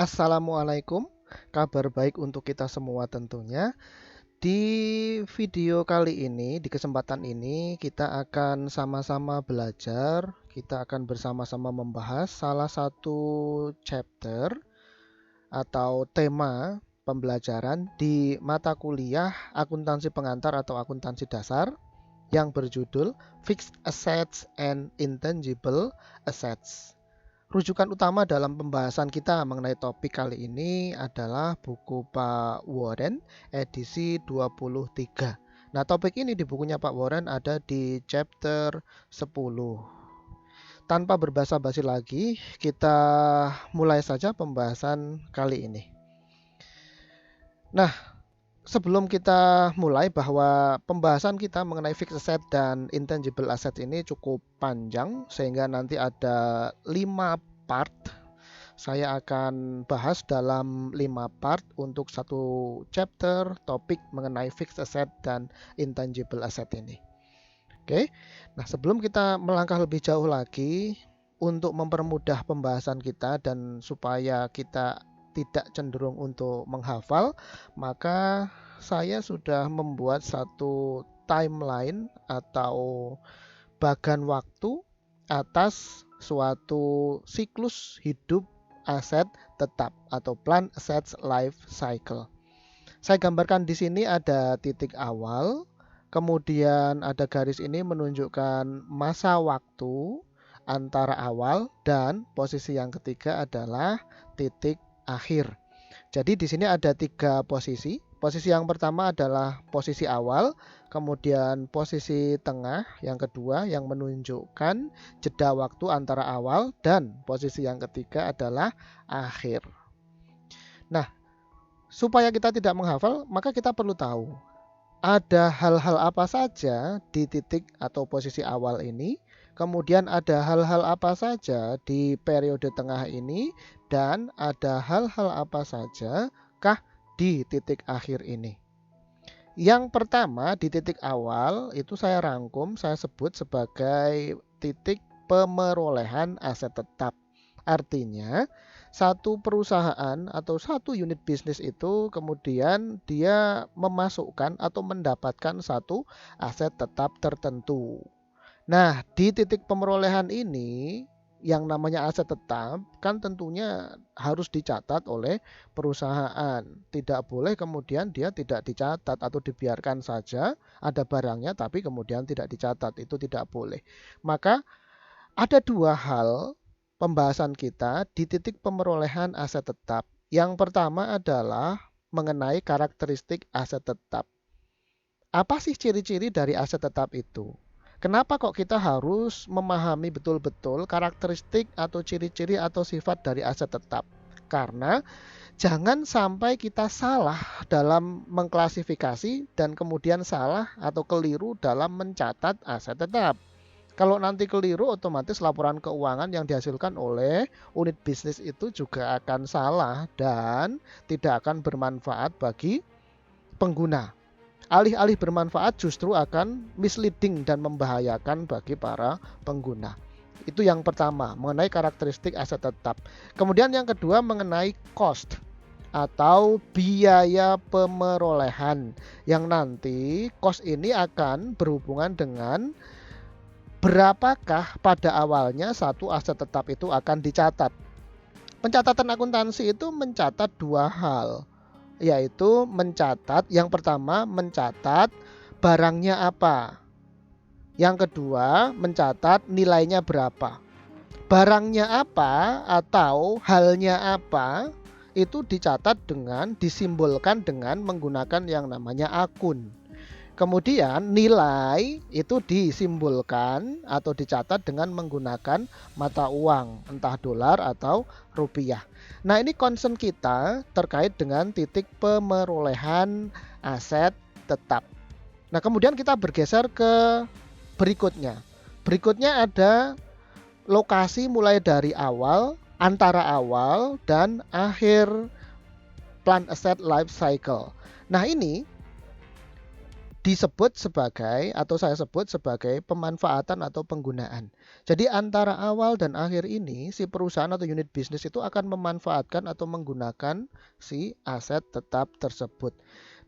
Assalamualaikum, kabar baik untuk kita semua tentunya. Di video kali ini, di kesempatan ini, kita akan sama-sama belajar, kita akan bersama-sama membahas salah satu chapter atau tema pembelajaran di mata kuliah akuntansi pengantar atau akuntansi dasar yang berjudul Fixed Assets and Intangible Assets. Rujukan utama dalam pembahasan kita mengenai topik kali ini adalah buku Pak Warren edisi 23. Nah, topik ini di bukunya Pak Warren ada di chapter 10. Tanpa berbasa-basi lagi, kita mulai saja pembahasan kali ini. Nah, sebelum kita mulai bahwa pembahasan kita mengenai fixed asset dan intangible asset ini cukup panjang sehingga nanti ada 5 part. Saya akan bahas dalam 5 part untuk satu chapter topik mengenai fixed asset dan intangible asset ini. Oke. Nah, sebelum kita melangkah lebih jauh lagi untuk mempermudah pembahasan kita dan supaya kita tidak cenderung untuk menghafal, maka saya sudah membuat satu timeline atau bagan waktu atas suatu siklus hidup aset tetap atau plan assets life cycle. Saya gambarkan di sini ada titik awal, kemudian ada garis ini menunjukkan masa waktu antara awal dan posisi yang ketiga adalah titik akhir. Jadi di sini ada 3 posisi. Posisi yang pertama adalah posisi awal, kemudian posisi tengah yang kedua yang menunjukkan jeda waktu antara awal dan posisi yang ketiga adalah akhir. Nah, supaya kita tidak menghafal, maka kita perlu tahu ada hal-hal apa saja di titik atau posisi awal ini, kemudian ada hal-hal apa saja di periode tengah ini, dan ada hal-hal apa saja kah di titik akhir ini. Yang pertama di titik awal itu saya rangkum, saya sebut sebagai titik pemerolehan aset tetap. Artinya satu perusahaan atau satu unit bisnis itu kemudian dia memasukkan atau mendapatkan satu aset tetap tertentu. Nah, di titik pemerolehan ini yang namanya aset tetap kan tentunya harus dicatat oleh perusahaan. Tidak boleh kemudian dia tidak dicatat atau dibiarkan saja ada barangnya tapi kemudian tidak dicatat. Itu tidak boleh. Maka ada 2 hal pembahasan kita di titik pemerolehan aset tetap. Yang pertama adalah mengenai karakteristik aset tetap. Apa sih ciri-ciri dari aset tetap itu? Kenapa kok kita harus memahami betul-betul karakteristik atau ciri-ciri atau sifat dari aset tetap? Karena jangan sampai kita salah dalam mengklasifikasi dan kemudian salah atau keliru dalam mencatat aset tetap. Kalau nanti keliru, otomatis laporan keuangan yang dihasilkan oleh unit bisnis itu juga akan salah dan tidak akan bermanfaat bagi pengguna. Alih-alih bermanfaat justru akan misleading dan membahayakan bagi para pengguna. Itu yang pertama, mengenai karakteristik aset tetap. Kemudian yang kedua mengenai cost atau biaya pemerolehan, yang nanti cost ini akan berhubungan dengan berapakah pada awalnya satu aset tetap itu akan dicatat. Pencatatan akuntansi itu mencatat 2 hal, yaitu mencatat, yang pertama mencatat barangnya apa, yang kedua mencatat nilainya berapa. Barangnya apa atau halnya apa itu dicatat dengan disimbolkan dengan menggunakan yang namanya akun. Kemudian nilai itu disimbolkan atau dicatat dengan menggunakan mata uang, entah dolar atau rupiah. Nah, ini concern kita terkait dengan titik pemerolehan aset tetap. Nah, kemudian kita bergeser ke berikutnya. Berikutnya ada lokasi mulai dari awal, antara awal, dan akhir plan asset life cycle. Nah, ini disebut sebagai atau saya sebut sebagai pemanfaatan atau penggunaan. Jadi antara awal dan akhir ini si perusahaan atau unit bisnis itu akan memanfaatkan atau menggunakan si aset tetap tersebut.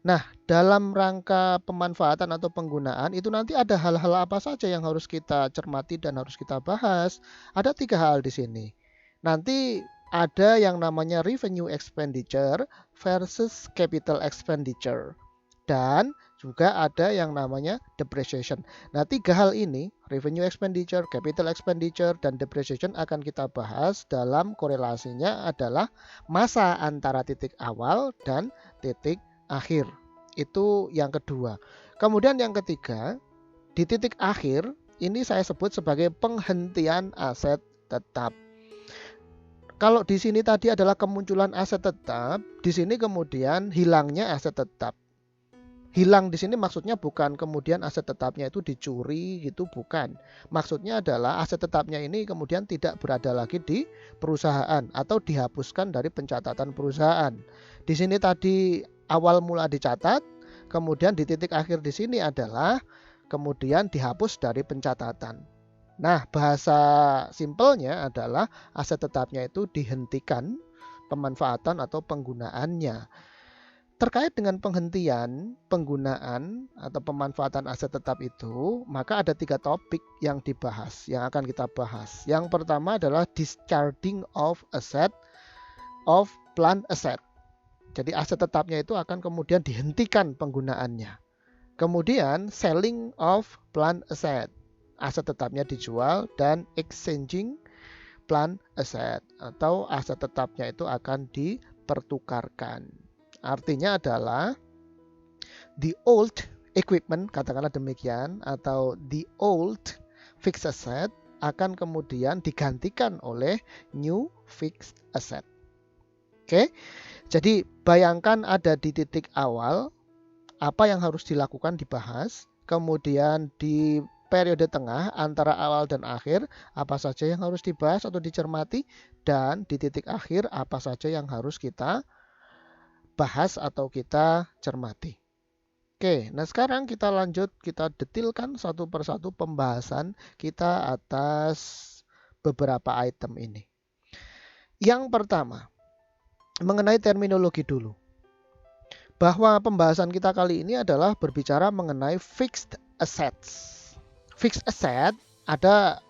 Nah, dalam rangka pemanfaatan atau penggunaan itu nanti ada hal-hal apa saja yang harus kita cermati dan harus kita bahas. Ada 3 hal di sini. Nanti ada yang namanya revenue expenditure versus capital expenditure. Dan juga ada yang namanya depreciation. Nah, 3 hal ini, revenue expenditure, capital expenditure, dan depreciation akan kita bahas dalam korelasinya adalah masa antara titik awal dan titik akhir. Itu yang kedua. Kemudian yang ketiga, di titik akhir ini saya sebut sebagai penghentian aset tetap. Kalau di sini tadi adalah kemunculan aset tetap, di sini kemudian hilangnya aset tetap. Hilang di sini maksudnya bukan kemudian aset tetapnya itu dicuri gitu, bukan. Maksudnya adalah aset tetapnya ini kemudian tidak berada lagi di perusahaan atau dihapuskan dari pencatatan perusahaan. Di sini tadi awal mula dicatat, kemudian di titik akhir di sini adalah kemudian dihapus dari pencatatan. Nah, bahasa simpelnya adalah aset tetapnya itu dihentikan pemanfaatan atau penggunaannya. Terkait dengan penghentian penggunaan atau pemanfaatan aset tetap itu, maka ada 3 topik yang dibahas, yang akan kita bahas. Yang pertama adalah discharging of asset of plant asset. Jadi aset tetapnya itu akan kemudian dihentikan penggunaannya. Kemudian selling of plant asset. Aset tetapnya dijual dan exchanging plant asset atau aset tetapnya itu akan dipertukarkan. Artinya adalah the old equipment, katakanlah demikian, atau the old fixed asset akan kemudian digantikan oleh new fixed asset. Oke, jadi bayangkan ada di titik awal, apa yang harus dilakukan dibahas, kemudian di periode tengah antara awal dan akhir, apa saja yang harus dibahas atau dicermati, dan di titik akhir apa saja yang harus kita bahas atau kita cermati. Oke, nah sekarang kita lanjut, kita detilkan satu persatu pembahasan kita atas beberapa item ini. Yang pertama, mengenai terminologi dulu. Bahwa pembahasan kita kali ini adalah berbicara mengenai fixed assets. Fixed asset, ada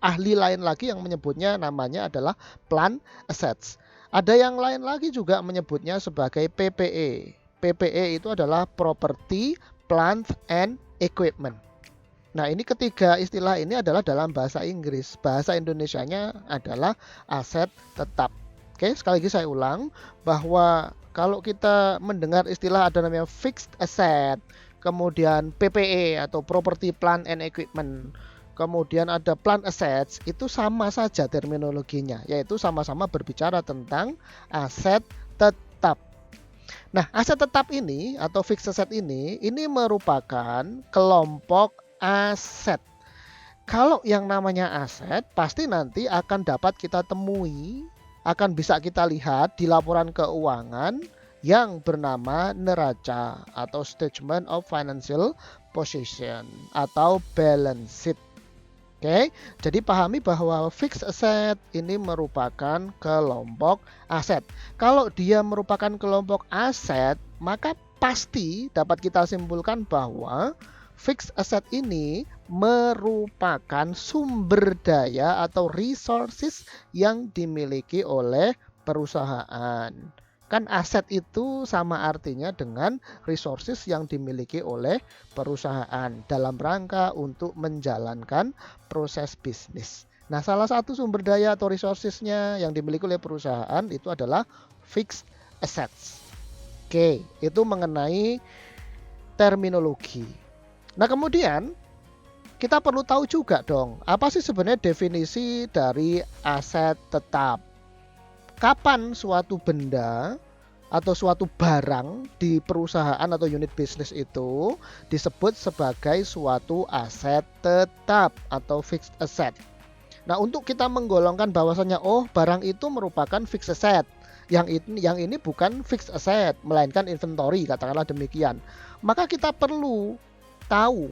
ahli lain lagi yang menyebutnya namanya adalah plant assets. Ada yang lain lagi juga menyebutnya sebagai PPE. PPE itu adalah Property, Plant, and Equipment. Nah, ini ketiga istilah ini adalah dalam bahasa Inggris. Bahasa Indonesianya adalah aset tetap. Oke, sekali lagi saya ulang bahwa kalau kita mendengar istilah ada namanya fixed asset, kemudian PPE atau Property, Plant, and Equipment, kemudian ada plant assets, itu sama saja terminologinya, yaitu sama-sama berbicara tentang aset tetap. Nah, aset tetap ini atau fixed asset ini merupakan kelompok aset. Kalau yang namanya aset, pasti nanti akan dapat kita temui, akan bisa kita lihat di laporan keuangan yang bernama neraca atau statement of financial position atau balance sheet. Oke, jadi pahami bahwa fixed asset ini merupakan kelompok aset. Kalau dia merupakan kelompok aset, maka pasti dapat kita simpulkan bahwa fixed asset ini merupakan sumber daya atau resources yang dimiliki oleh perusahaan. Kan aset itu sama artinya dengan resources yang dimiliki oleh perusahaan dalam rangka untuk menjalankan proses bisnis. Nah, salah satu sumber daya atau resourcesnya yang dimiliki oleh perusahaan itu adalah fixed assets. Oke, itu mengenai terminologi. Nah, kemudian kita perlu tahu juga dong, apa sih sebenarnya definisi dari aset tetap? Kapan suatu benda atau suatu barang di perusahaan atau unit bisnis itu disebut sebagai suatu aset tetap atau fixed asset. Nah, untuk kita menggolongkan bahwasanya barang itu merupakan fixed asset, yang ini bukan fixed asset melainkan inventory, katakanlah demikian. Maka kita perlu tahu,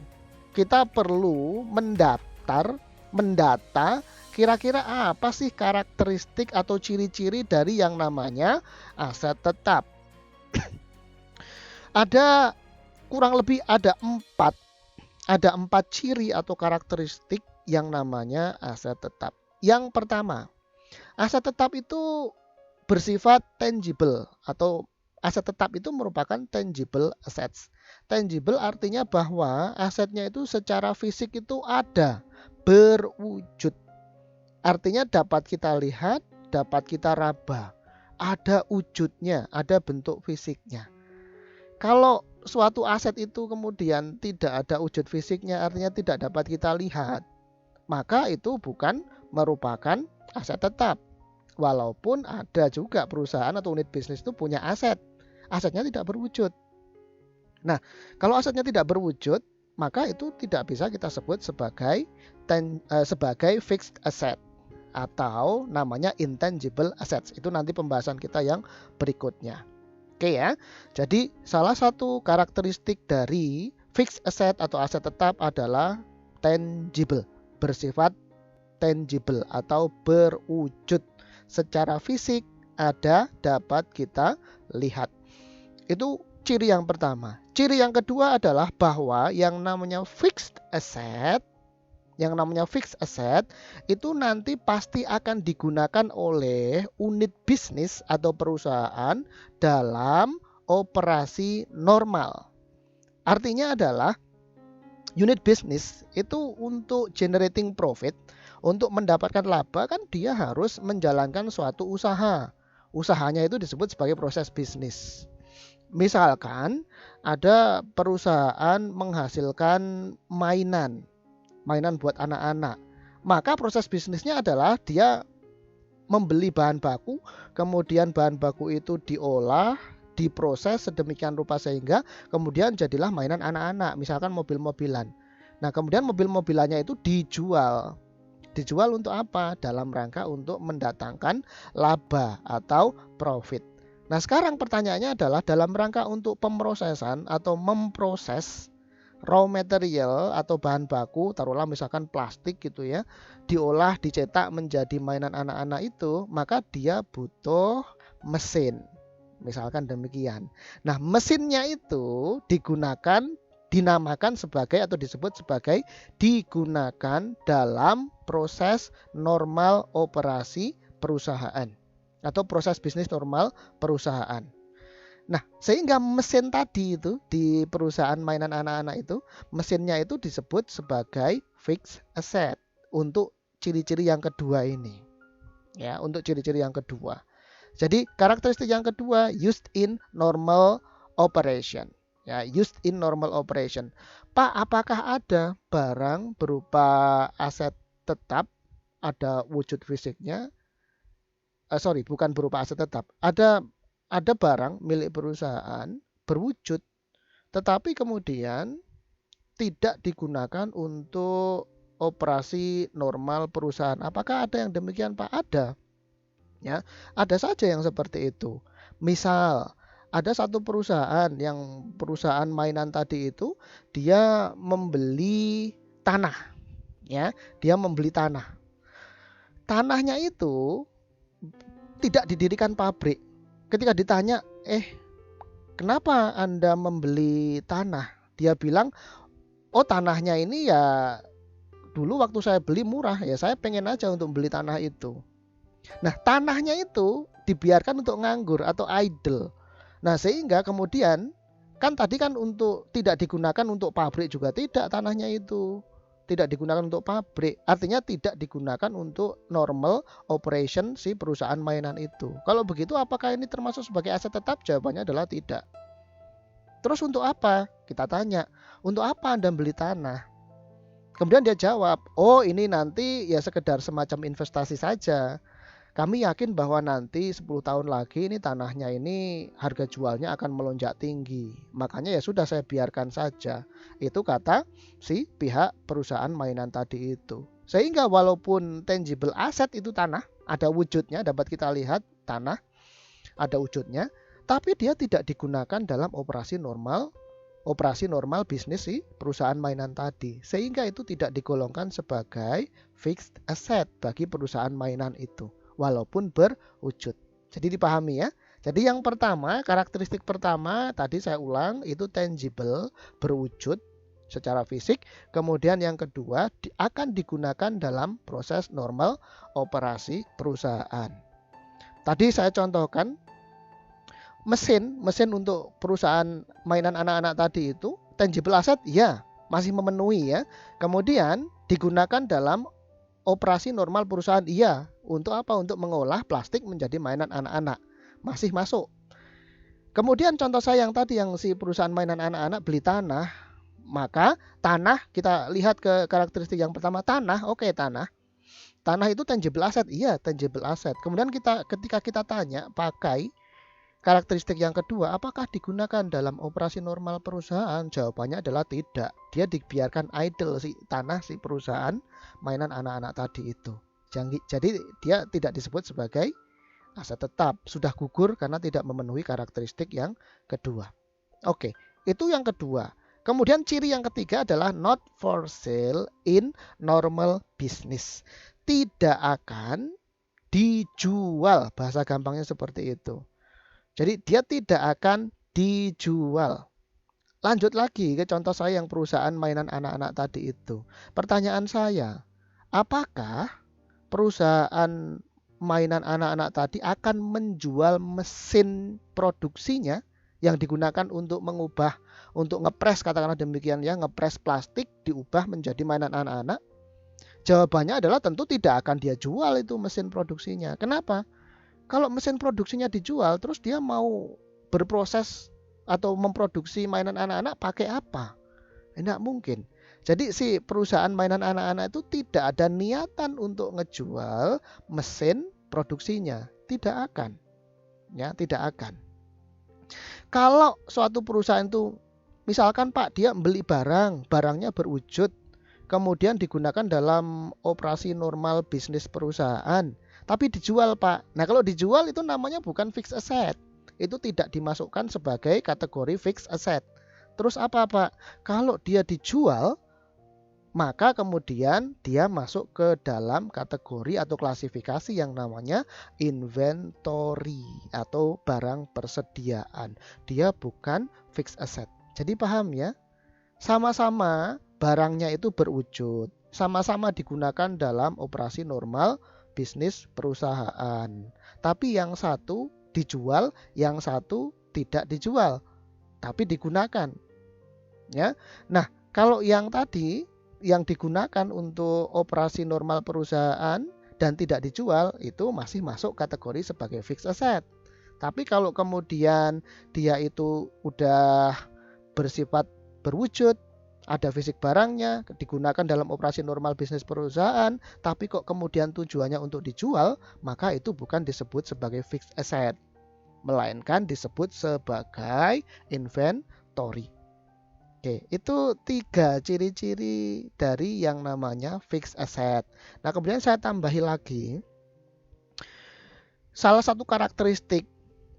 kita perlu mendaftar mendata kira-kira apa sih karakteristik atau ciri-ciri dari yang namanya aset tetap. Ada kurang lebih ada empat ciri atau karakteristik yang namanya aset tetap. Yang pertama, aset tetap itu bersifat tangible atau aset tetap itu merupakan tangible assets. Tangible artinya bahwa asetnya itu secara fisik itu ada, berwujud. Artinya dapat kita lihat, dapat kita raba, ada wujudnya, ada bentuk fisiknya. Kalau suatu aset itu kemudian tidak ada wujud fisiknya, artinya tidak dapat kita lihat, maka itu bukan merupakan aset tetap. Walaupun ada juga perusahaan atau unit bisnis itu punya aset, asetnya tidak berwujud. Nah, kalau asetnya tidak berwujud, maka itu tidak bisa kita sebut sebagai fixed asset atau namanya intangible assets. Itu nanti pembahasan kita yang berikutnya. Oke ya. Jadi salah satu karakteristik dari fixed asset atau aset tetap adalah tangible, bersifat tangible atau berwujud secara fisik, ada, dapat kita lihat. Itu ciri yang pertama. Ciri yang kedua adalah bahwa yang namanya fixed asset itu nanti pasti akan digunakan oleh unit bisnis atau perusahaan dalam operasi normal. Artinya adalah unit bisnis itu untuk generating profit, untuk mendapatkan laba kan dia harus menjalankan suatu usaha. Usahanya itu disebut sebagai proses bisnis. Misalkan ada perusahaan menghasilkan mainan buat anak-anak. Maka proses bisnisnya adalah dia membeli bahan baku, kemudian bahan baku itu diolah, diproses sedemikian rupa sehingga kemudian jadilah mainan anak-anak, misalkan mobil-mobilan. Nah, kemudian mobil-mobilannya itu dijual. Dijual untuk apa? Dalam rangka untuk mendatangkan laba atau profit. Nah, sekarang pertanyaannya adalah dalam rangka untuk pemrosesan atau memproses raw material atau bahan baku, taruhlah misalkan plastik gitu ya, diolah, dicetak menjadi mainan anak-anak itu, maka dia butuh mesin. Misalkan demikian. Nah, mesinnya itu dinamakan sebagai atau disebut sebagai digunakan dalam proses normal operasi perusahaan atau proses bisnis normal perusahaan. Nah, sehingga mesin tadi itu di perusahaan mainan anak-anak itu, mesinnya itu disebut sebagai fixed asset untuk ciri-ciri yang kedua ini. Ya, untuk ciri-ciri yang kedua. Jadi, karakteristik yang kedua used in normal operation. Ya, used in normal operation. Pak, apakah ada barang berupa aset tetap, ada wujud fisiknya? Bukan berupa aset tetap. Ada barang milik perusahaan berwujud, tetapi kemudian tidak digunakan untuk operasi normal perusahaan. Apakah ada yang demikian, Pak? Ada. Ya, ada saja yang seperti itu. Misal, ada satu perusahaan mainan tadi itu dia membeli tanah. Ya, dia membeli tanah. Tanahnya itu tidak didirikan pabrik. Ketika ditanya, kenapa Anda membeli tanah? Dia bilang, oh tanahnya ini ya dulu waktu saya beli murah, ya saya pengen aja untuk beli tanah itu. Nah, tanahnya itu dibiarkan untuk nganggur atau idle. Nah, sehingga kemudian kan tadi kan untuk tidak digunakan untuk pabrik juga tidak tanahnya itu. Tidak digunakan untuk pabrik, artinya tidak digunakan untuk normal operation si perusahaan mainan itu. Kalau begitu apakah ini termasuk sebagai aset tetap? Jawabannya adalah tidak. Terus untuk apa? Kita tanya, untuk apa Anda beli tanah? Kemudian dia jawab, oh ini nanti ya sekedar semacam investasi saja. Kami yakin bahwa nanti 10 tahun lagi ini tanahnya ini harga jualnya akan melonjak tinggi. Makanya ya sudah saya biarkan saja. Itu kata si pihak perusahaan mainan tadi itu. Sehingga walaupun tangible asset itu tanah, ada wujudnya, dapat kita lihat tanah, ada wujudnya. Tapi dia tidak digunakan dalam operasi normal operasi normal bisnis si perusahaan mainan tadi. Sehingga itu tidak digolongkan sebagai fixed asset bagi perusahaan mainan itu, walaupun berwujud. Jadi dipahami ya. Jadi yang pertama, karakteristik pertama tadi saya ulang itu tangible, berwujud secara fisik. Kemudian yang kedua akan digunakan dalam proses normal operasi perusahaan. Tadi saya contohkan mesin untuk perusahaan mainan anak-anak tadi itu tangible asset ya, masih memenuhi ya. Kemudian digunakan dalam operasi normal perusahaan iya. Untuk apa? Untuk mengolah plastik menjadi mainan anak-anak. Masih masuk. Kemudian contoh saya yang tadi yang si perusahaan mainan anak-anak beli tanah, maka tanah kita lihat ke karakteristik yang pertama, tanah, oke, tanah itu tangible asset, iya tangible asset. Kemudian ketika kita tanya pakai karakteristik yang kedua, apakah digunakan dalam operasi normal perusahaan? Jawabannya adalah tidak. Dia dibiarkan idle si tanah si perusahaan mainan anak-anak tadi itu. Jadi dia tidak disebut sebagai aset tetap, sudah gugur karena tidak memenuhi karakteristik yang kedua. Oke, itu yang kedua. Kemudian ciri yang ketiga adalah not for sale in normal business. Tidak akan dijual, bahasa gampangnya seperti itu. Jadi dia tidak akan dijual. Lanjut lagi ke contoh saya yang perusahaan mainan anak-anak tadi itu. Pertanyaan saya, apakah perusahaan mainan anak-anak tadi akan menjual mesin produksinya yang digunakan untuk mengubah, untuk ngepres, katakanlah demikian ya, ngepres plastik diubah menjadi mainan anak-anak? Jawabannya adalah tentu tidak akan dia jual itu mesin produksinya. Kenapa? Kalau mesin produksinya dijual, terus dia mau berproses atau memproduksi mainan anak-anak pakai apa? Tidak mungkin. Jadi si perusahaan mainan anak-anak itu tidak ada niatan untuk ngejual mesin produksinya. Tidak akan. Ya, tidak akan. Kalau suatu perusahaan itu, misalkan Pak, dia beli barangnya berwujud, kemudian digunakan dalam operasi normal bisnis perusahaan, tapi dijual Pak. Nah kalau dijual itu namanya bukan fixed asset. Itu tidak dimasukkan sebagai kategori fixed asset. Terus apa Pak? Kalau dia dijual, maka kemudian dia masuk ke dalam kategori atau klasifikasi yang namanya inventory atau barang persediaan. Dia bukan fixed asset. Jadi paham ya? Sama-sama barangnya itu berwujud, sama-sama digunakan dalam operasi normal bisnis perusahaan. Tapi yang satu dijual, yang satu tidak dijual, tapi digunakan. Ya. Nah, kalau yang tadi yang digunakan untuk operasi normal perusahaan dan tidak dijual itu masih masuk kategori sebagai fixed asset. Tapi kalau kemudian dia itu udah bersifat berwujud, ada fisik barangnya, digunakan dalam operasi normal bisnis perusahaan, tapi kok kemudian tujuannya untuk dijual, maka itu bukan disebut sebagai fixed asset, melainkan disebut sebagai inventory. Oke, itu 3 ciri-ciri dari yang namanya fixed asset. Nah, kemudian saya tambahi lagi, salah satu karakteristik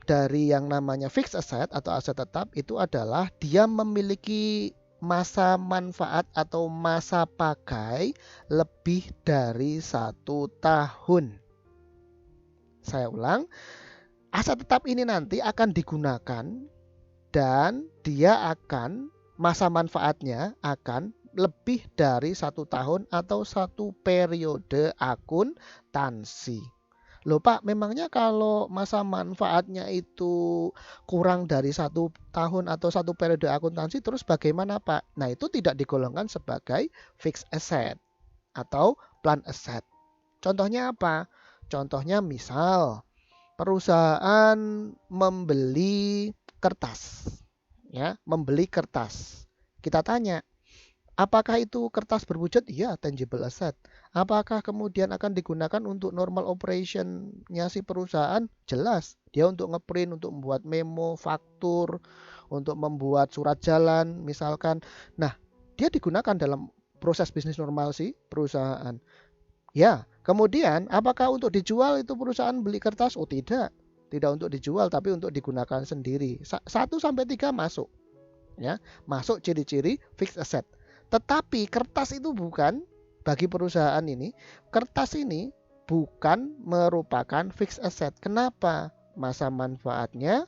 dari yang namanya fixed asset atau aset tetap itu adalah dia memiliki masa manfaat atau masa pakai lebih dari 1 tahun. Saya ulang, aset tetap ini nanti akan digunakan dan dia akan, masa manfaatnya akan lebih dari 1 tahun atau 1 periode akuntansi. Loh Pak, memangnya kalau masa manfaatnya itu kurang dari 1 tahun atau 1 periode akuntansi terus bagaimana Pak? Nah itu tidak digolongkan sebagai fixed asset atau plan asset. Contohnya apa? Contohnya misal perusahaan membeli kertas. Ya, membeli kertas. Kita tanya, apakah itu kertas berwujud? Iya, tangible asset. Apakah kemudian akan digunakan untuk normal operation-nya si perusahaan? Jelas. Dia untuk ngeprint, untuk membuat memo, faktur, untuk membuat surat jalan misalkan. Nah, dia digunakan dalam proses bisnis normal si perusahaan. Ya, kemudian apakah untuk dijual itu perusahaan beli kertas? Oh tidak. Tidak untuk dijual tapi untuk digunakan sendiri. 1 sampai 3 masuk. Ya, masuk ciri-ciri fixed asset. Tetapi kertas itu bukan, bagi perusahaan ini, kertas ini bukan merupakan fixed asset. Kenapa? Masa manfaatnya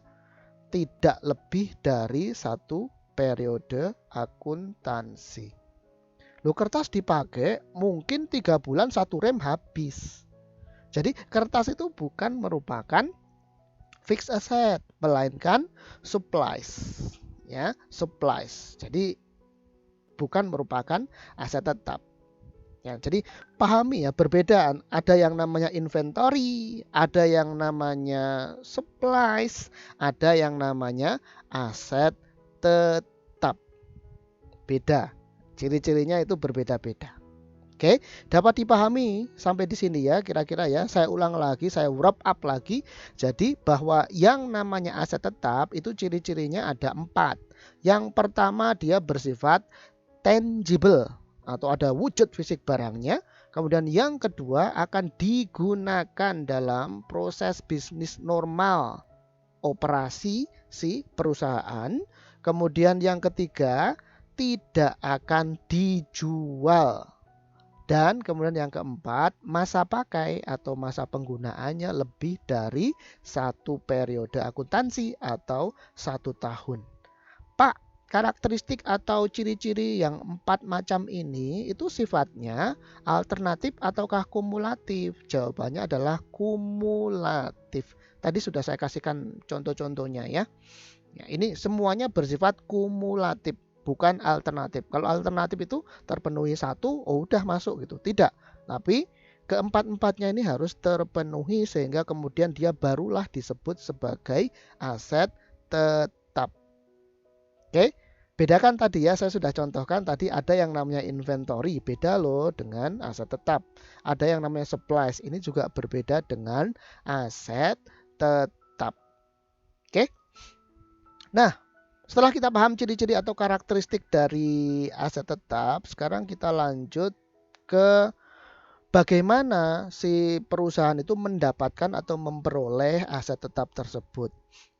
tidak lebih dari 1 periode akuntansi. Loh, kertas dipakai mungkin 3 bulan 1 rem habis. Jadi kertas itu bukan merupakan fixed asset, melainkan supplies. Ya, supplies. Jadi bukan merupakan aset tetap. Ya, jadi pahami ya perbedaan. Ada yang namanya inventory, ada yang namanya supplies, ada yang namanya aset tetap. Beda. Ciri-cirinya itu berbeda-beda. Oke, dapat dipahami sampai di sini ya kira-kira ya. Saya ulang lagi, saya wrap up lagi. Jadi bahwa yang namanya aset tetap itu ciri-cirinya ada 4. Yang pertama dia bersifat tangible atau ada wujud fisik barangnya. Kemudian yang kedua akan digunakan dalam proses bisnis normal operasi si perusahaan. Kemudian yang ketiga tidak akan dijual. Dan kemudian yang keempat, masa pakai atau masa penggunaannya lebih dari 1 periode akuntansi atau 1 tahun. Pak, karakteristik atau ciri-ciri yang 4 macam ini itu sifatnya alternatif ataukah kumulatif? Jawabannya adalah kumulatif. Tadi sudah saya kasihkan contoh-contohnya ya. Ini semuanya bersifat kumulatif, bukan alternatif. Kalau alternatif itu terpenuhi 1, oh udah masuk gitu. Tidak. Tapi keempat-empatnya ini harus terpenuhi sehingga kemudian dia barulah disebut sebagai aset tetap. Oke. Bedakan tadi ya, saya sudah contohkan tadi ada yang namanya inventory, beda loh dengan aset tetap. Ada yang namanya supplies, ini juga berbeda dengan aset tetap. Oke. Nah, setelah kita paham ciri-ciri atau karakteristik dari aset tetap, sekarang kita lanjut ke bagaimana si perusahaan itu mendapatkan atau memperoleh aset tetap tersebut.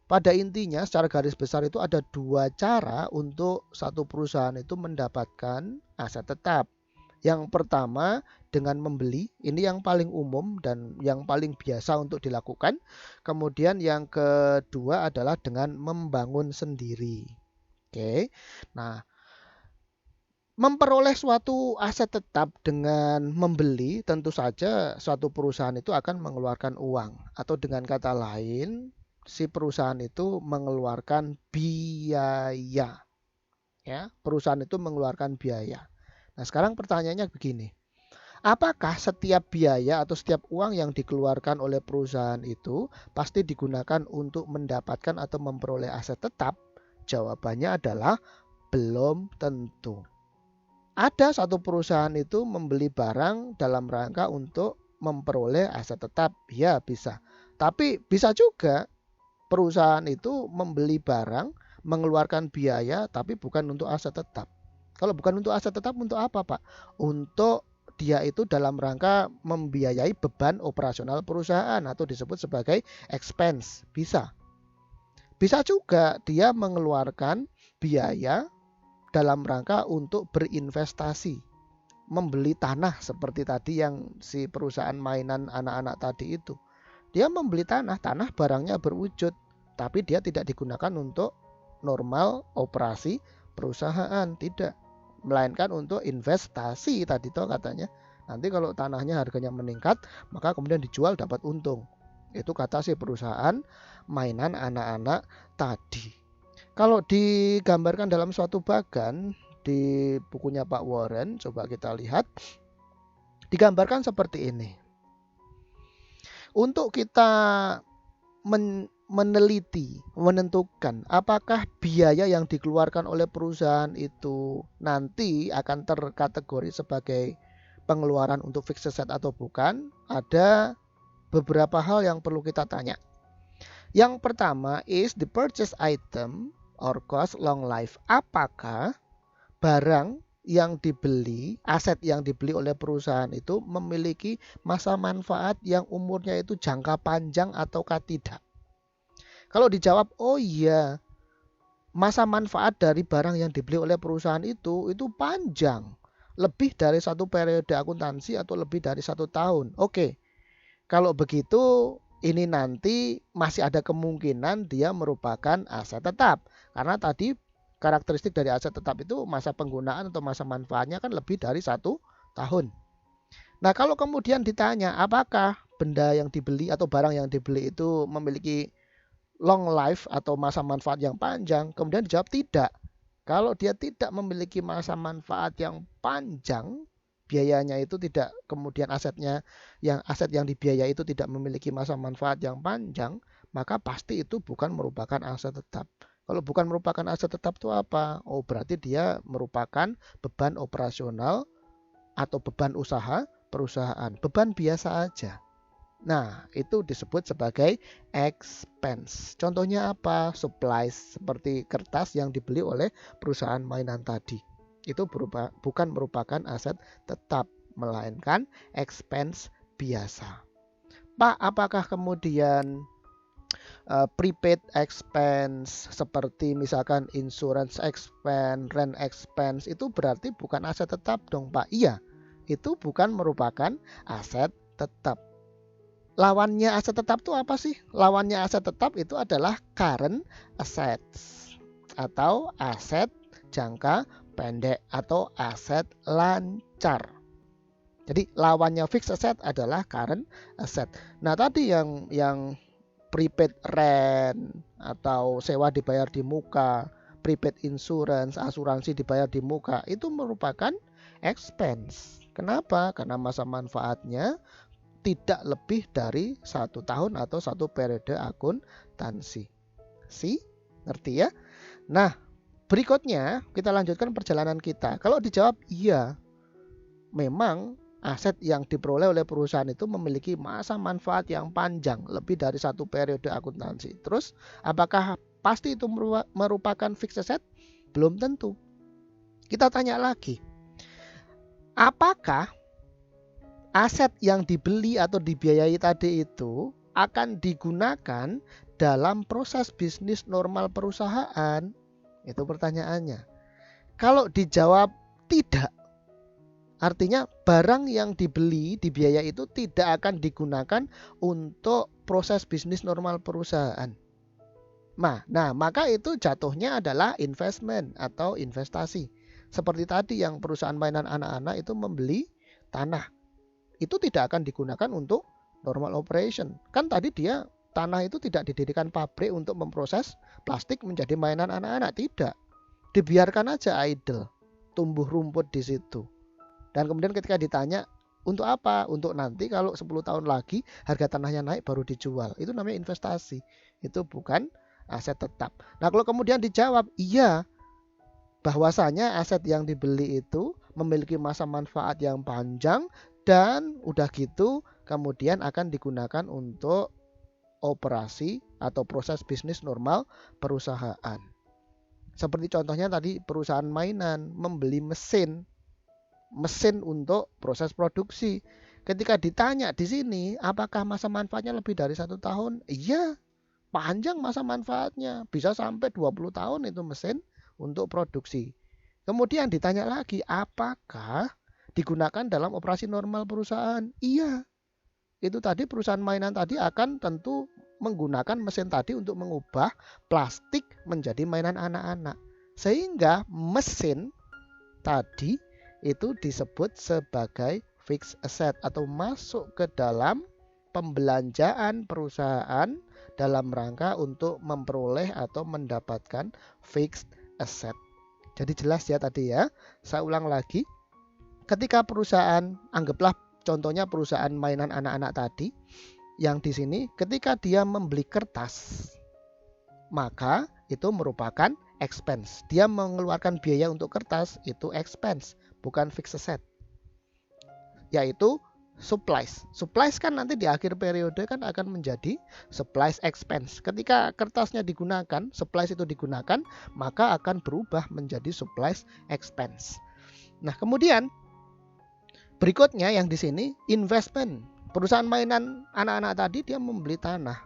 Pada intinya secara garis besar itu ada 2 cara untuk satu perusahaan itu mendapatkan aset tetap. Yang pertama dengan membeli, ini yang paling umum dan yang paling biasa untuk dilakukan. Kemudian yang kedua adalah dengan membangun sendiri. Oke. Nah, memperoleh suatu aset tetap dengan membeli, tentu saja suatu perusahaan itu akan mengeluarkan uang. Atau dengan kata lain, si perusahaan itu mengeluarkan biaya. Ya, perusahaan itu mengeluarkan biaya. Nah, sekarang pertanyaannya begini. Apakah setiap biaya atau setiap uang yang dikeluarkan oleh perusahaan itu pasti digunakan untuk mendapatkan atau memperoleh aset tetap? Jawabannya adalah belum tentu. Ada satu perusahaan itu membeli barang dalam rangka untuk memperoleh aset tetap. Ya, bisa. Tapi bisa juga perusahaan itu membeli barang, mengeluarkan biaya, tapi bukan untuk aset tetap. Kalau bukan untuk aset tetap, untuk apa, Pak? Untuk dia itu dalam rangka membiayai beban operasional perusahaan atau disebut sebagai expense. Bisa. Bisa juga dia mengeluarkan biaya dalam rangka untuk berinvestasi. Membeli tanah seperti tadi yang si perusahaan mainan anak-anak tadi itu. Dia membeli tanah barangnya berwujud, tapi dia tidak digunakan untuk normal operasi perusahaan, tidak. Melainkan untuk investasi tadi toh katanya. Nanti kalau tanahnya harganya meningkat, maka kemudian dijual dapat untung. Itu kata si perusahaan mainan anak-anak tadi. Kalau digambarkan dalam suatu bagan di bukunya Pak Warren, coba kita lihat. Digambarkan seperti ini. Untuk kita meneliti, menentukan apakah biaya yang dikeluarkan oleh perusahaan itu nanti akan terkategori sebagai pengeluaran untuk fixed asset atau bukan, ada beberapa hal yang perlu kita tanya. Yang pertama is the purchase item or cost long life. Apakah barang yang dibeli, aset yang dibeli oleh perusahaan itu memiliki masa manfaat yang umurnya itu jangka panjang ataukah tidak? Kalau dijawab, oh iya, masa manfaat dari barang yang dibeli oleh perusahaan itu panjang, lebih dari satu periode akuntansi atau lebih dari 1 tahun. Oke, kalau begitu ini nanti masih ada kemungkinan dia merupakan aset tetap, karena tadi karakteristik dari aset tetap itu masa penggunaan atau masa manfaatnya kan lebih dari 1 tahun. Nah, kalau kemudian ditanya apakah benda yang dibeli atau barang yang dibeli itu memiliki long life atau masa manfaat yang panjang, kemudian dijawab tidak. Kalau dia tidak memiliki masa manfaat yang panjang, biayanya itu tidak, kemudian aset yang dibiayai itu tidak memiliki masa manfaat yang panjang, maka pasti itu bukan merupakan aset tetap. Kalau bukan merupakan aset tetap itu apa? Oh, berarti dia merupakan beban operasional atau beban usaha perusahaan, beban biasa aja. Nah, itu disebut sebagai expense. Contohnya apa? Supplies, seperti kertas yang dibeli oleh perusahaan mainan tadi. Itu bukan merupakan aset tetap, melainkan expense biasa. Pak, apakah kemudian prepaid expense seperti misalkan insurance expense, rent expense itu berarti bukan aset tetap dong, Pak? Iya, itu bukan merupakan aset tetap. Lawannya aset tetap itu apa sih? Lawannya aset tetap itu adalah current assets atau aset jangka pendek atau aset lancar. Jadi lawannya fixed asset adalah current asset. Nah, tadi yang prepaid rent atau sewa dibayar di muka, prepaid insurance, asuransi dibayar di muka, itu merupakan expense. Kenapa? Karena masa manfaatnya tidak lebih dari 1 tahun atau 1 periode akuntansi. Ngerti ya? Nah, berikutnya kita lanjutkan perjalanan kita. Kalau dijawab iya, memang aset yang diperoleh oleh perusahaan itu memiliki masa manfaat yang panjang, lebih dari 1 periode akuntansi. Terus, apakah pasti itu merupakan fixed asset? Belum tentu. Kita tanya lagi, apakah aset yang dibeli atau dibiayai tadi itu akan digunakan dalam proses bisnis normal perusahaan? Itu pertanyaannya. Kalau dijawab tidak, artinya barang yang dibeli, dibiayai itu tidak akan digunakan untuk proses bisnis normal perusahaan. Nah, maka itu jatuhnya adalah investment atau investasi. Seperti tadi yang perusahaan mainan anak-anak itu membeli tanah. Itu tidak akan digunakan untuk normal operation. Kan tadi dia tanah itu tidak didirikan pabrik untuk memproses plastik menjadi mainan anak-anak, tidak. Dibiarkan aja idle, tumbuh rumput di situ. Dan kemudian ketika ditanya, untuk apa? Untuk nanti kalau 10 tahun lagi harga tanahnya naik baru dijual. Itu namanya investasi. Itu bukan aset tetap. Nah, kalau kemudian dijawab iya, bahwasanya aset yang dibeli itu memiliki masa manfaat yang panjang dan udah gitu kemudian akan digunakan untuk operasi atau proses bisnis normal perusahaan. Seperti contohnya tadi perusahaan mainan membeli mesin untuk proses produksi. Ketika ditanya di sini apakah masa manfaatnya lebih dari 1 tahun? Iya, panjang masa manfaatnya, bisa sampai 20 tahun itu mesin untuk produksi. Kemudian ditanya lagi, apakah digunakan dalam operasi normal perusahaan? Iya, itu tadi perusahaan mainan tadi akan tentu menggunakan mesin tadi untuk mengubah plastik menjadi mainan anak-anak. Sehingga mesin tadi itu disebut sebagai fixed asset atau masuk ke dalam pembelanjaan perusahaan dalam rangka untuk memperoleh atau mendapatkan fixed asset. Jadi jelas ya tadi ya. Saya ulang lagi. Ketika perusahaan, anggaplah contohnya perusahaan mainan anak-anak tadi, yang di sini ketika dia membeli kertas, maka itu merupakan expense. Dia mengeluarkan biaya untuk kertas, itu expense, bukan fixed asset. Yaitu supplies. Supplies kan nanti di akhir periode kan akan menjadi supplies expense. Ketika kertasnya digunakan, supplies itu digunakan, maka akan berubah menjadi supplies expense. Nah, kemudian berikutnya yang di sini investment. Perusahaan mainan anak-anak tadi dia membeli tanah.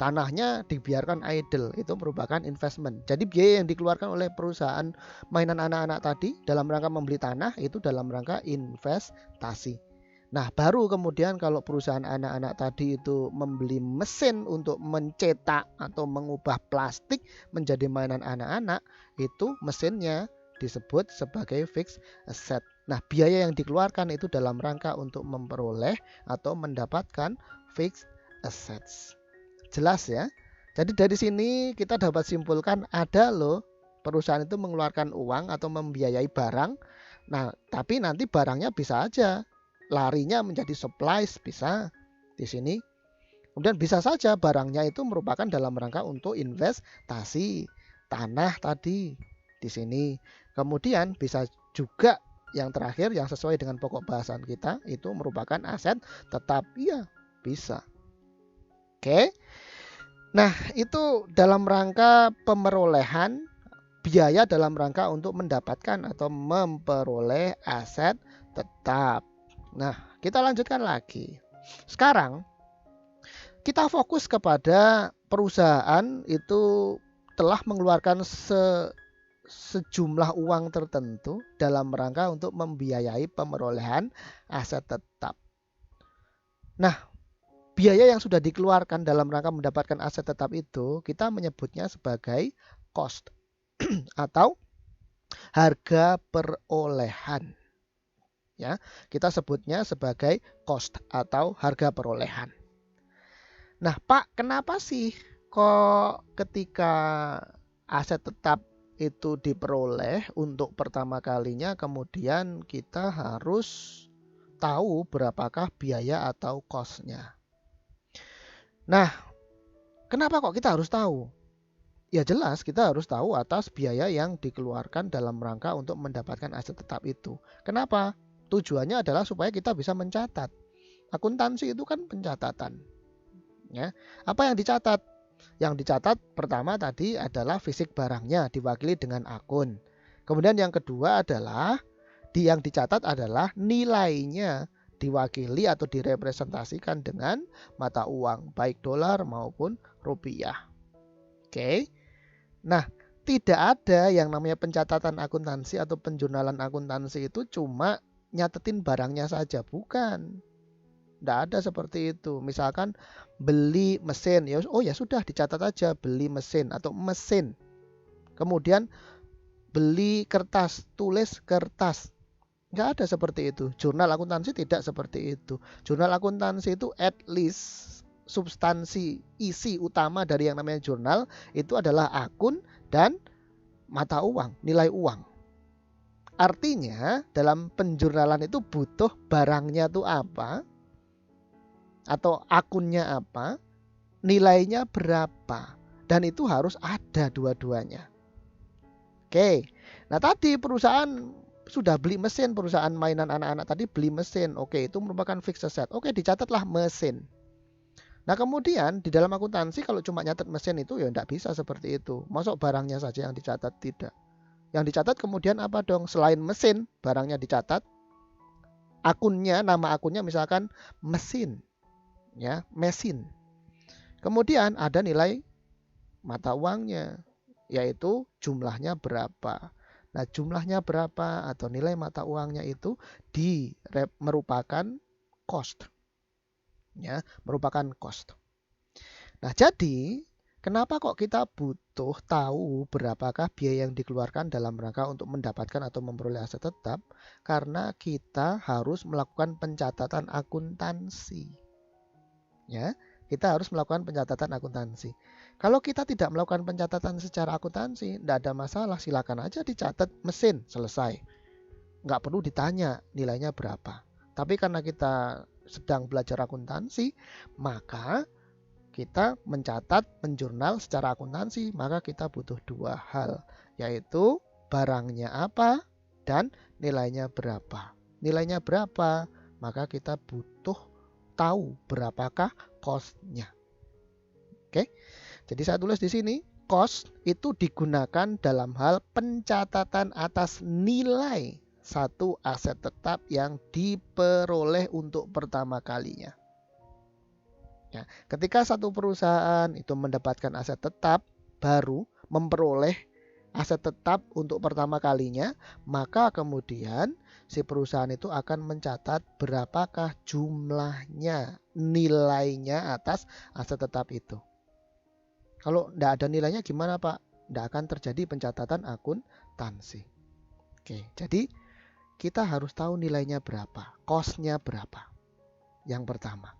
Tanahnya dibiarkan idle, itu merupakan investment. Jadi biaya yang dikeluarkan oleh perusahaan mainan anak-anak tadi dalam rangka membeli tanah itu dalam rangka investasi. Nah, baru kemudian kalau perusahaan anak-anak tadi itu membeli mesin untuk mencetak atau mengubah plastik menjadi mainan anak-anak, itu mesinnya disebut sebagai fixed asset. Nah, biaya yang dikeluarkan itu dalam rangka untuk memperoleh atau mendapatkan fixed assets. Jelas ya? Jadi dari sini kita dapat simpulkan ada loh perusahaan itu mengeluarkan uang atau membiayai barang. Nah, tapi nanti barangnya bisa aja larinya menjadi supplies, bisa di sini. Kemudian bisa saja barangnya itu merupakan dalam rangka untuk investasi tanah tadi di sini. Kemudian bisa juga yang terakhir yang sesuai dengan pokok bahasan kita itu merupakan aset tetap, iya bisa. Oke. Nah, itu dalam rangka pemerolehan biaya dalam rangka untuk mendapatkan atau memperoleh aset tetap. Nah, kita lanjutkan lagi. Sekarang kita fokus kepada perusahaan itu telah mengeluarkan sejumlah uang tertentu dalam rangka untuk membiayai pemerolehan aset tetap. Nah, biaya yang sudah dikeluarkan dalam rangka mendapatkan aset tetap itu kita menyebutnya sebagai cost atau harga perolehan. Ya, kita sebutnya sebagai cost atau harga perolehan. Nah, Pak, kenapa sih kok ketika aset tetap itu diperoleh untuk pertama kalinya kemudian kita harus tahu berapakah biaya atau cost-nya? Nah, kenapa kok kita harus tahu? Ya jelas kita harus tahu atas biaya yang dikeluarkan dalam rangka untuk mendapatkan aset tetap itu. Kenapa? Tujuannya adalah supaya kita bisa mencatat. Akuntansi itu kan pencatatan. Ya. Apa yang dicatat? Yang dicatat pertama tadi adalah fisik barangnya diwakili dengan akun. Kemudian yang kedua adalah yang dicatat adalah nilainya diwakili atau direpresentasikan dengan mata uang baik dolar maupun rupiah. Oke. Nah, tidak ada yang namanya pencatatan akuntansi atau penjurnalan akuntansi itu cuma nyatetin barangnya saja, bukan. Tidak ada seperti itu. Misalkan beli mesin, ya sudah dicatat aja beli mesin atau mesin. Kemudian beli kertas, tulis kertas. Nggak ada seperti itu. Jurnal akuntansi tidak seperti itu. Jurnal akuntansi itu at least substansi isi utama dari yang namanya jurnal itu adalah akun dan mata uang, nilai uang. Artinya dalam penjurnalan itu butuh barangnya itu apa atau akunnya apa, nilainya berapa, dan itu harus ada dua-duanya. Oke, nah tadi perusahaan sudah beli mesin, perusahaan mainan anak-anak tadi beli mesin. Oke, itu merupakan fixed asset. Oke, dicatatlah mesin. Nah kemudian di dalam akuntansi kalau cuma nyatat mesin itu ya tidak bisa seperti itu. Masuk barangnya saja yang dicatat, tidak. Yang dicatat kemudian apa dong? Selain mesin, barangnya dicatat. Akunnya, nama akunnya misalkan mesin. Ya, mesin. Kemudian ada nilai mata uangnya, yaitu jumlahnya berapa. Nah, jumlahnya berapa atau nilai mata uangnya itu merupakan cost. Ya, merupakan cost. Nah, jadi kenapa kok kita butuh tahu berapakah biaya yang dikeluarkan dalam rangka untuk mendapatkan atau memperoleh aset tetap? Karena kita harus melakukan pencatatan akuntansi. Ya, kita harus melakukan pencatatan akuntansi. Kalau kita tidak melakukan pencatatan secara akuntansi, tidak ada masalah, silakan aja dicatat mesin, selesai. Nggak perlu ditanya nilainya berapa. Tapi karena kita sedang belajar akuntansi, maka kita mencatat, menjurnal secara akuntansi, maka kita butuh dua hal, yaitu barangnya apa dan nilainya berapa. Nilainya berapa, maka kita butuh tahu berapakah cost-nya. Oke. Jadi saya tulis di sini, cost itu digunakan dalam hal pencatatan atas nilai satu aset tetap yang diperoleh untuk pertama kalinya. Ya, ketika satu perusahaan itu mendapatkan aset tetap baru, memperoleh aset tetap untuk pertama kalinya, maka kemudian si perusahaan itu akan mencatat berapakah jumlahnya, nilainya atas aset tetap itu. Kalau tidak ada nilainya gimana Pak? Tidak akan terjadi pencatatan akuntansi. Oke, jadi kita harus tahu nilainya berapa, cost-nya berapa. Yang pertama.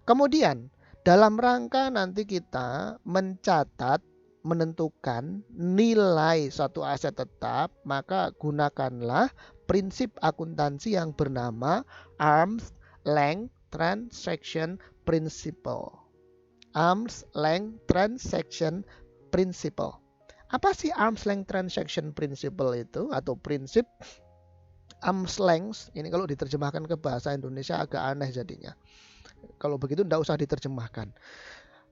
Kemudian, dalam rangka nanti kita menentukan nilai suatu aset tetap, maka gunakanlah prinsip akuntansi yang bernama Arm's Length Transaction Principle. Arm's Length Transaction Principle. Apa sih Arm's Length Transaction Principle itu? Atau prinsip arm's length, ini kalau diterjemahkan ke bahasa Indonesia agak aneh jadinya. Kalau begitu tidak usah diterjemahkan.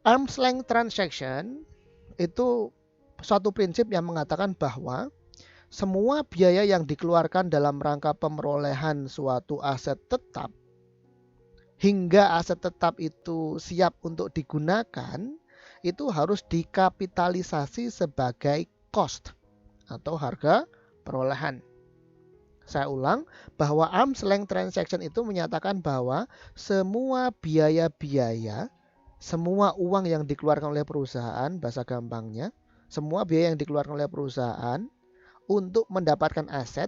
Arm's length transaction itu suatu prinsip yang mengatakan bahwa semua biaya yang dikeluarkan dalam rangka pemerolehan suatu aset tetap hingga aset tetap itu siap untuk digunakan, itu harus dikapitalisasi sebagai cost atau harga perolehan. Saya ulang, bahwa arm's length transaction itu menyatakan bahwa semua biaya-biaya, semua uang yang dikeluarkan oleh perusahaan, bahasa gampangnya, semua biaya yang dikeluarkan oleh perusahaan untuk mendapatkan aset,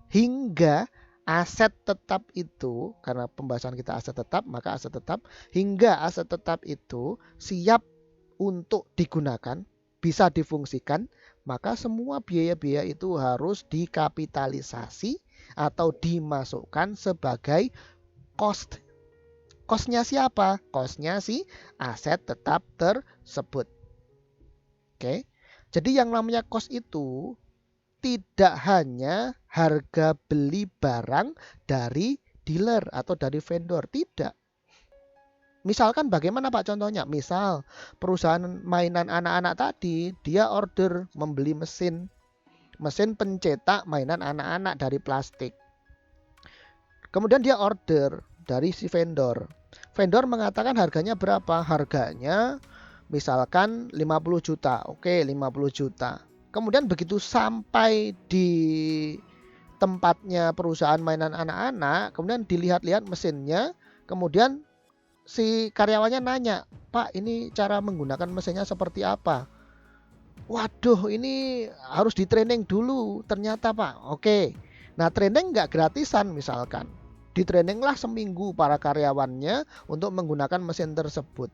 hingga aset tetap itu, karena pembahasan kita aset tetap, maka aset tetap, hingga aset tetap itu siap untuk digunakan, bisa difungsikan, maka semua biaya-biaya itu harus dikapitalisasi atau dimasukkan sebagai cost. Cost-nya siapa? Cost-nya si aset tetap tersebut. Oke. Jadi yang namanya cost itu tidak hanya harga beli barang dari dealer atau dari vendor, tidak. Misalkan bagaimana Pak contohnya? Misal perusahaan mainan anak-anak tadi, dia order membeli mesin pencetak mainan anak-anak dari plastik. Kemudian dia order dari si vendor. Vendor mengatakan harganya berapa? Harganya misalkan 50 juta. Oke, 50 juta. Kemudian begitu sampai di tempatnya perusahaan mainan anak-anak, kemudian dilihat-lihat mesinnya, kemudian si karyawannya nanya, Pak, ini cara menggunakan mesinnya seperti apa? Waduh, ini harus di training dulu ternyata Pak. Oke, nah training nggak gratisan misalkan. Di training lah seminggu para karyawannya untuk menggunakan mesin tersebut.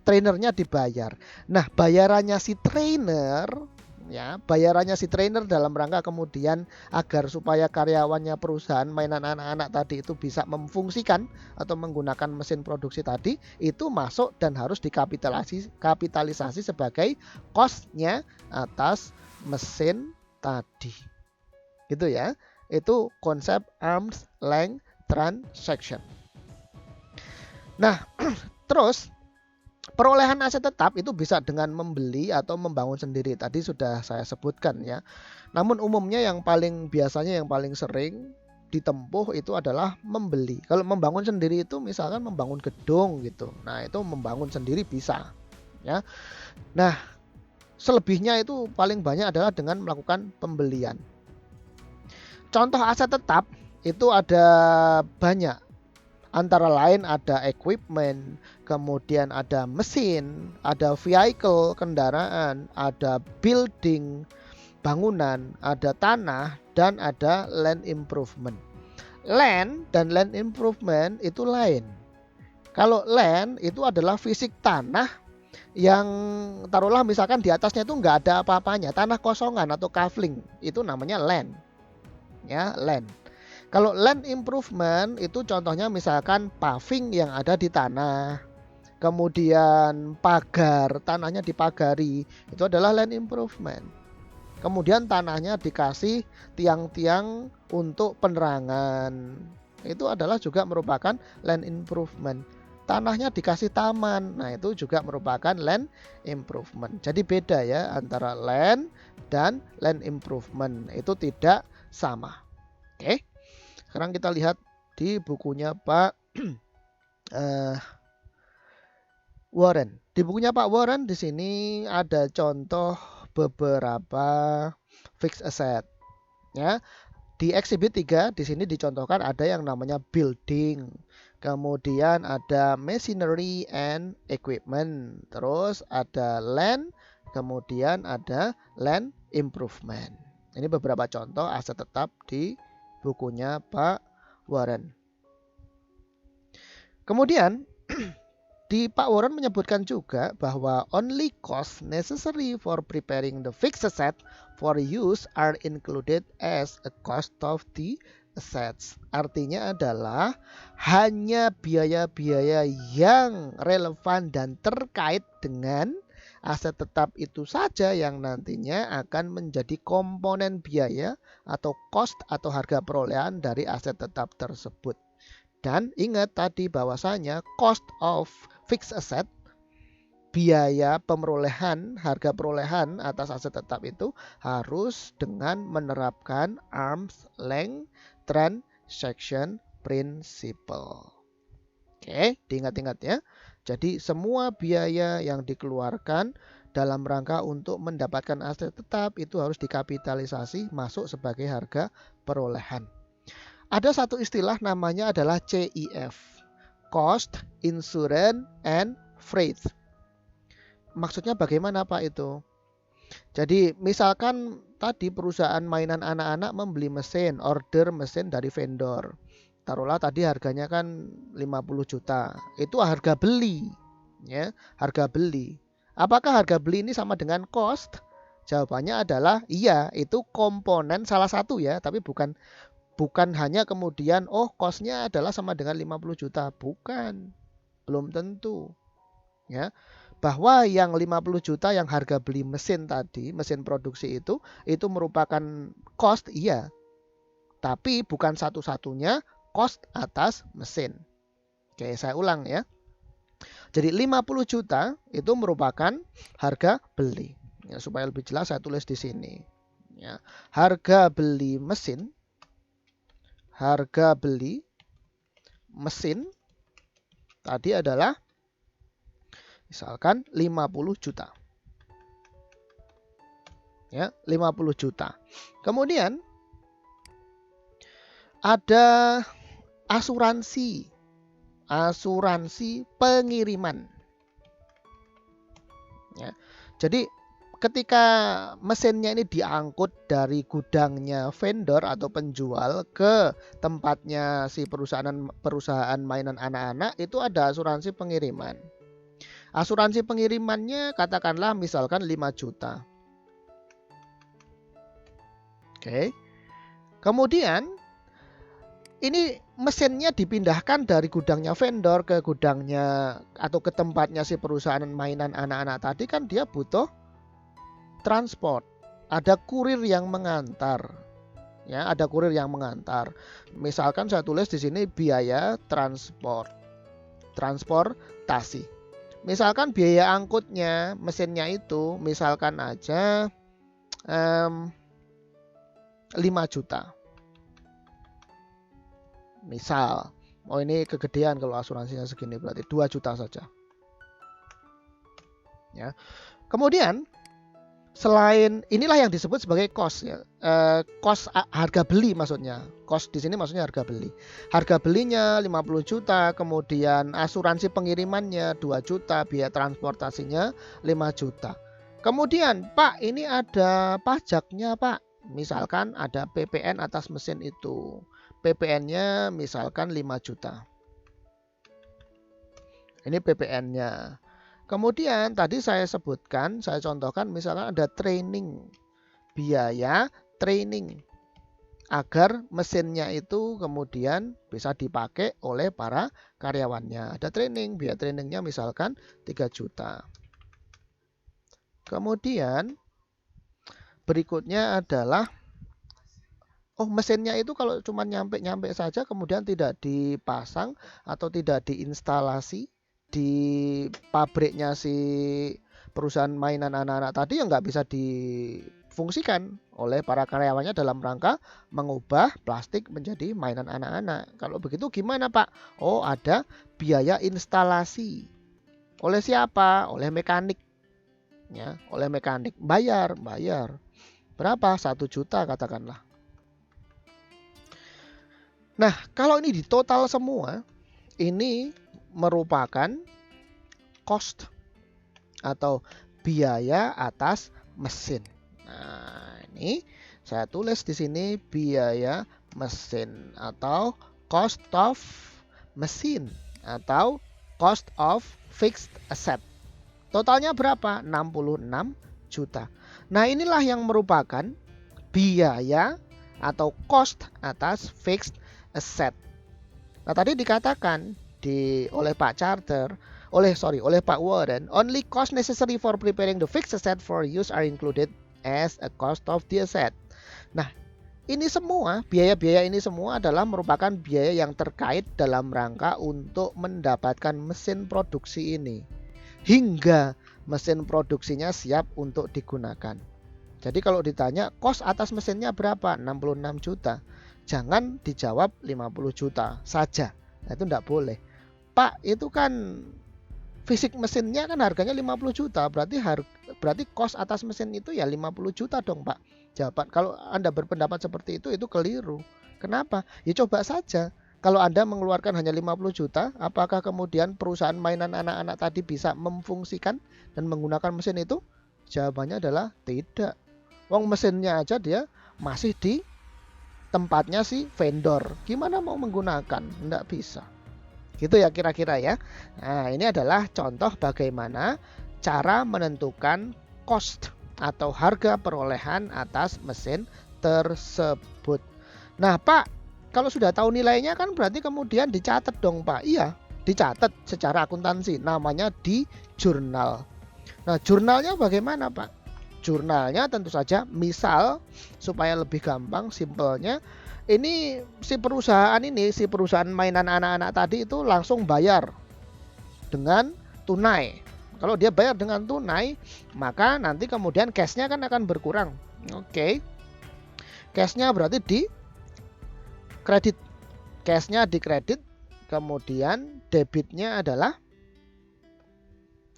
Trainernya dibayar. Nah, bayarannya si trainer dalam rangka kemudian agar supaya karyawannya perusahaan mainan anak-anak tadi itu bisa memfungsikan atau menggunakan mesin produksi tadi, itu masuk dan harus dikapitalisasi sebagai cost-nya atas mesin tadi. Gitu ya. Itu konsep arm's length transaction. Nah, terus perolehan aset tetap itu bisa dengan membeli atau membangun sendiri. Tadi sudah saya sebutkan ya. Namun umumnya yang paling sering ditempuh itu adalah membeli. Kalau membangun sendiri itu misalkan membangun gedung gitu. Nah, itu membangun sendiri bisa ya. Nah, selebihnya itu paling banyak adalah dengan melakukan pembelian. Contoh aset tetap itu ada banyak. Antara lain ada equipment, kemudian ada mesin, ada vehicle, kendaraan, ada building, bangunan, ada tanah, dan ada land improvement. Land dan land improvement itu lain. Kalau land itu adalah fisik tanah yang taruhlah misalkan di atasnya itu nggak ada apa-apanya, tanah kosongan atau kavling, itu namanya land. Ya, land. Kalau land improvement itu contohnya misalkan paving yang ada di tanah, kemudian pagar, tanahnya dipagari, itu adalah land improvement. Kemudian tanahnya dikasih tiang-tiang untuk penerangan, itu adalah juga merupakan land improvement. Tanahnya dikasih taman, nah itu juga merupakan land improvement. Jadi beda ya antara land dan land improvement, itu tidak sama. Oke. Sekarang kita lihat di bukunya Pak Warren. Di bukunya Pak Warren di sini ada contoh beberapa fixed asset ya. Di exhibit 3 di sini dicontohkan ada yang namanya building. Kemudian ada machinery and equipment. Terus ada land, kemudian ada land improvement. Ini beberapa contoh aset tetap di bukunya Pak Warren. Kemudian di Pak Warren menyebutkan juga bahwa only costs necessary for preparing the fixed asset for use are included as a cost of the assets. Artinya adalah hanya biaya-biaya yang relevan dan terkait dengan aset tetap itu saja yang nantinya akan menjadi komponen biaya atau cost atau harga perolehan dari aset tetap tersebut. Dan ingat tadi bahwasanya cost of fixed asset, biaya pemerolehan, harga perolehan atas aset tetap itu harus dengan menerapkan arm's length transaction principle. Oke, diingat-ingat ya. Jadi semua biaya yang dikeluarkan dalam rangka untuk mendapatkan aset tetap itu harus dikapitalisasi masuk sebagai harga perolehan. Ada satu istilah namanya adalah CIF, Cost, Insurance, and Freight. Maksudnya bagaimana Pak itu? Jadi misalkan tadi perusahaan mainan anak-anak membeli mesin, order mesin dari vendor. Taruhlah tadi harganya kan 50 juta. Itu harga beli. Ya, harga beli. Apakah harga beli ini sama dengan cost? Jawabannya adalah iya, itu komponen salah satu ya, tapi bukan hanya kemudian cost-nya adalah sama dengan 50 juta. Bukan. Belum tentu. Ya. Bahwa yang 50 juta yang harga beli mesin tadi, mesin produksi itu merupakan cost, iya. Tapi bukan satu-satunya cost atas mesin. Oke, saya ulang ya. Jadi 50 juta itu merupakan harga beli. Ya, supaya lebih jelas saya tulis di sini. Ya. Harga beli mesin tadi adalah misalkan 50 juta. Ya, 50 juta. Kemudian ada asuransi pengiriman. Ya. Jadi ketika mesinnya ini diangkut dari gudangnya vendor atau penjual ke tempatnya si perusahaan mainan anak-anak, itu ada asuransi pengiriman. Asuransi pengirimannya katakanlah misalkan 5 juta. Oke. Kemudian ini mesinnya dipindahkan dari gudangnya vendor ke gudangnya atau ke tempatnya si perusahaan mainan anak-anak tadi, kan dia butuh transport, ada kurir yang mengantar. Ya, ada kurir yang mengantar. Misalkan saya tulis di sini biaya transportasi. Misalkan biaya angkutnya, mesinnya itu misalkan aja 5 juta. Misal, ini kegedean kalau asuransinya segini, berarti 2 juta saja. Ya. Kemudian selain inilah yang disebut sebagai cost ya. Cost harga beli maksudnya. Cost di sini maksudnya harga beli. Harga belinya 50 juta, kemudian asuransi pengirimannya 2 juta, biaya transportasinya 5 juta. Kemudian, Pak, ini ada pajaknya, Pak. Misalkan ada PPN atas mesin itu. PPN-nya misalkan 5 juta. Ini PPN-nya. Kemudian tadi saya contohkan misalnya ada training, biaya training agar mesinnya itu kemudian bisa dipakai oleh para karyawannya. Ada training, biaya trainingnya misalkan 3 juta. Kemudian berikutnya adalah mesinnya itu kalau cuma nyampe saja kemudian tidak dipasang atau tidak diinstalasi di pabriknya si perusahaan mainan anak-anak tadi, yang nggak bisa difungsikan oleh para karyawannya dalam rangka mengubah plastik menjadi mainan anak-anak. Kalau begitu gimana Pak? Ada biaya instalasi. Oleh siapa? Oleh mekanik. Ya, oleh mekanik. Bayar. Berapa? 1 juta katakanlah. Nah, kalau ini ditotal semua, ini merupakan cost atau biaya atas mesin. Nah, ini saya tulis di sini biaya mesin atau cost of mesin atau cost of fixed asset. Totalnya berapa? 66 juta. Nah, inilah yang merupakan biaya atau cost atas fixed asset. Nah, tadi dikatakan oleh Pak Charter, oleh Pak Warren, only cost necessary for preparing the fixed asset for use are included as a cost of the asset. Nah, ini semua, biaya-biaya ini semua adalah merupakan biaya yang terkait dalam rangka untuk mendapatkan mesin produksi ini hingga mesin produksinya siap untuk digunakan. Jadi kalau ditanya cost atas mesinnya berapa? 66 juta. Jangan dijawab 50 juta saja. Nah, itu enggak boleh. Pak, itu kan fisik mesinnya kan harganya 50 juta. Berarti cost atas mesin itu ya 50 juta dong, Pak. Jawaban kalau Anda berpendapat seperti itu keliru. Kenapa? Ya coba saja. Kalau Anda mengeluarkan hanya 50 juta, apakah kemudian perusahaan mainan anak-anak tadi bisa memfungsikan dan menggunakan mesin itu? Jawabannya adalah tidak. Wong mesinnya aja dia masih di tempatnya si vendor. Gimana mau menggunakan? Nggak bisa. Gitu ya kira-kira ya. Nah, ini adalah contoh bagaimana cara menentukan cost atau harga perolehan atas mesin tersebut. Nah, Pak, kalau sudah tahu nilainya kan berarti kemudian dicatat dong, Pak. Iya, dicatat secara akuntansi. Namanya di jurnal. Nah, jurnalnya bagaimana, Pak? Jurnalnya tentu saja, misal supaya lebih gampang, simpelnya ini si perusahaan mainan anak-anak tadi itu langsung bayar dengan tunai. Kalau dia bayar dengan tunai, maka nanti kemudian cashnya kan akan berkurang. Oke. Cashnya berarti di kredit. Cashnya di kredit, kemudian debitnya adalah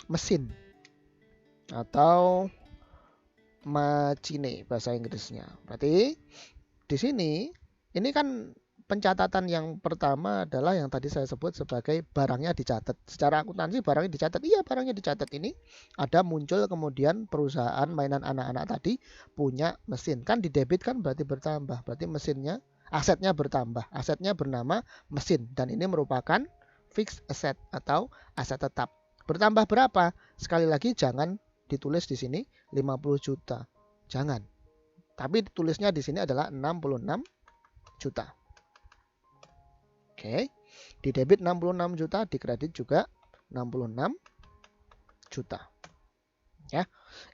mesin atau machine bahasa Inggrisnya. Berarti di sini ini kan pencatatan yang pertama adalah yang tadi saya sebut sebagai barangnya dicatat. Secara akuntansi barangnya dicatat. Iya, barangnya dicatat. Ini ada muncul kemudian perusahaan mainan anak-anak tadi punya mesin. Kan di debit kan berarti bertambah. Berarti mesinnya, asetnya bertambah. Asetnya bernama mesin dan ini merupakan fixed asset atau aset tetap. Bertambah berapa? Sekali lagi jangan ditulis di sini 50 juta. Jangan. Tapi tulisnya di sini adalah 66 juta. Oke. Di debit 66 juta, di kredit juga 66 juta. Ya.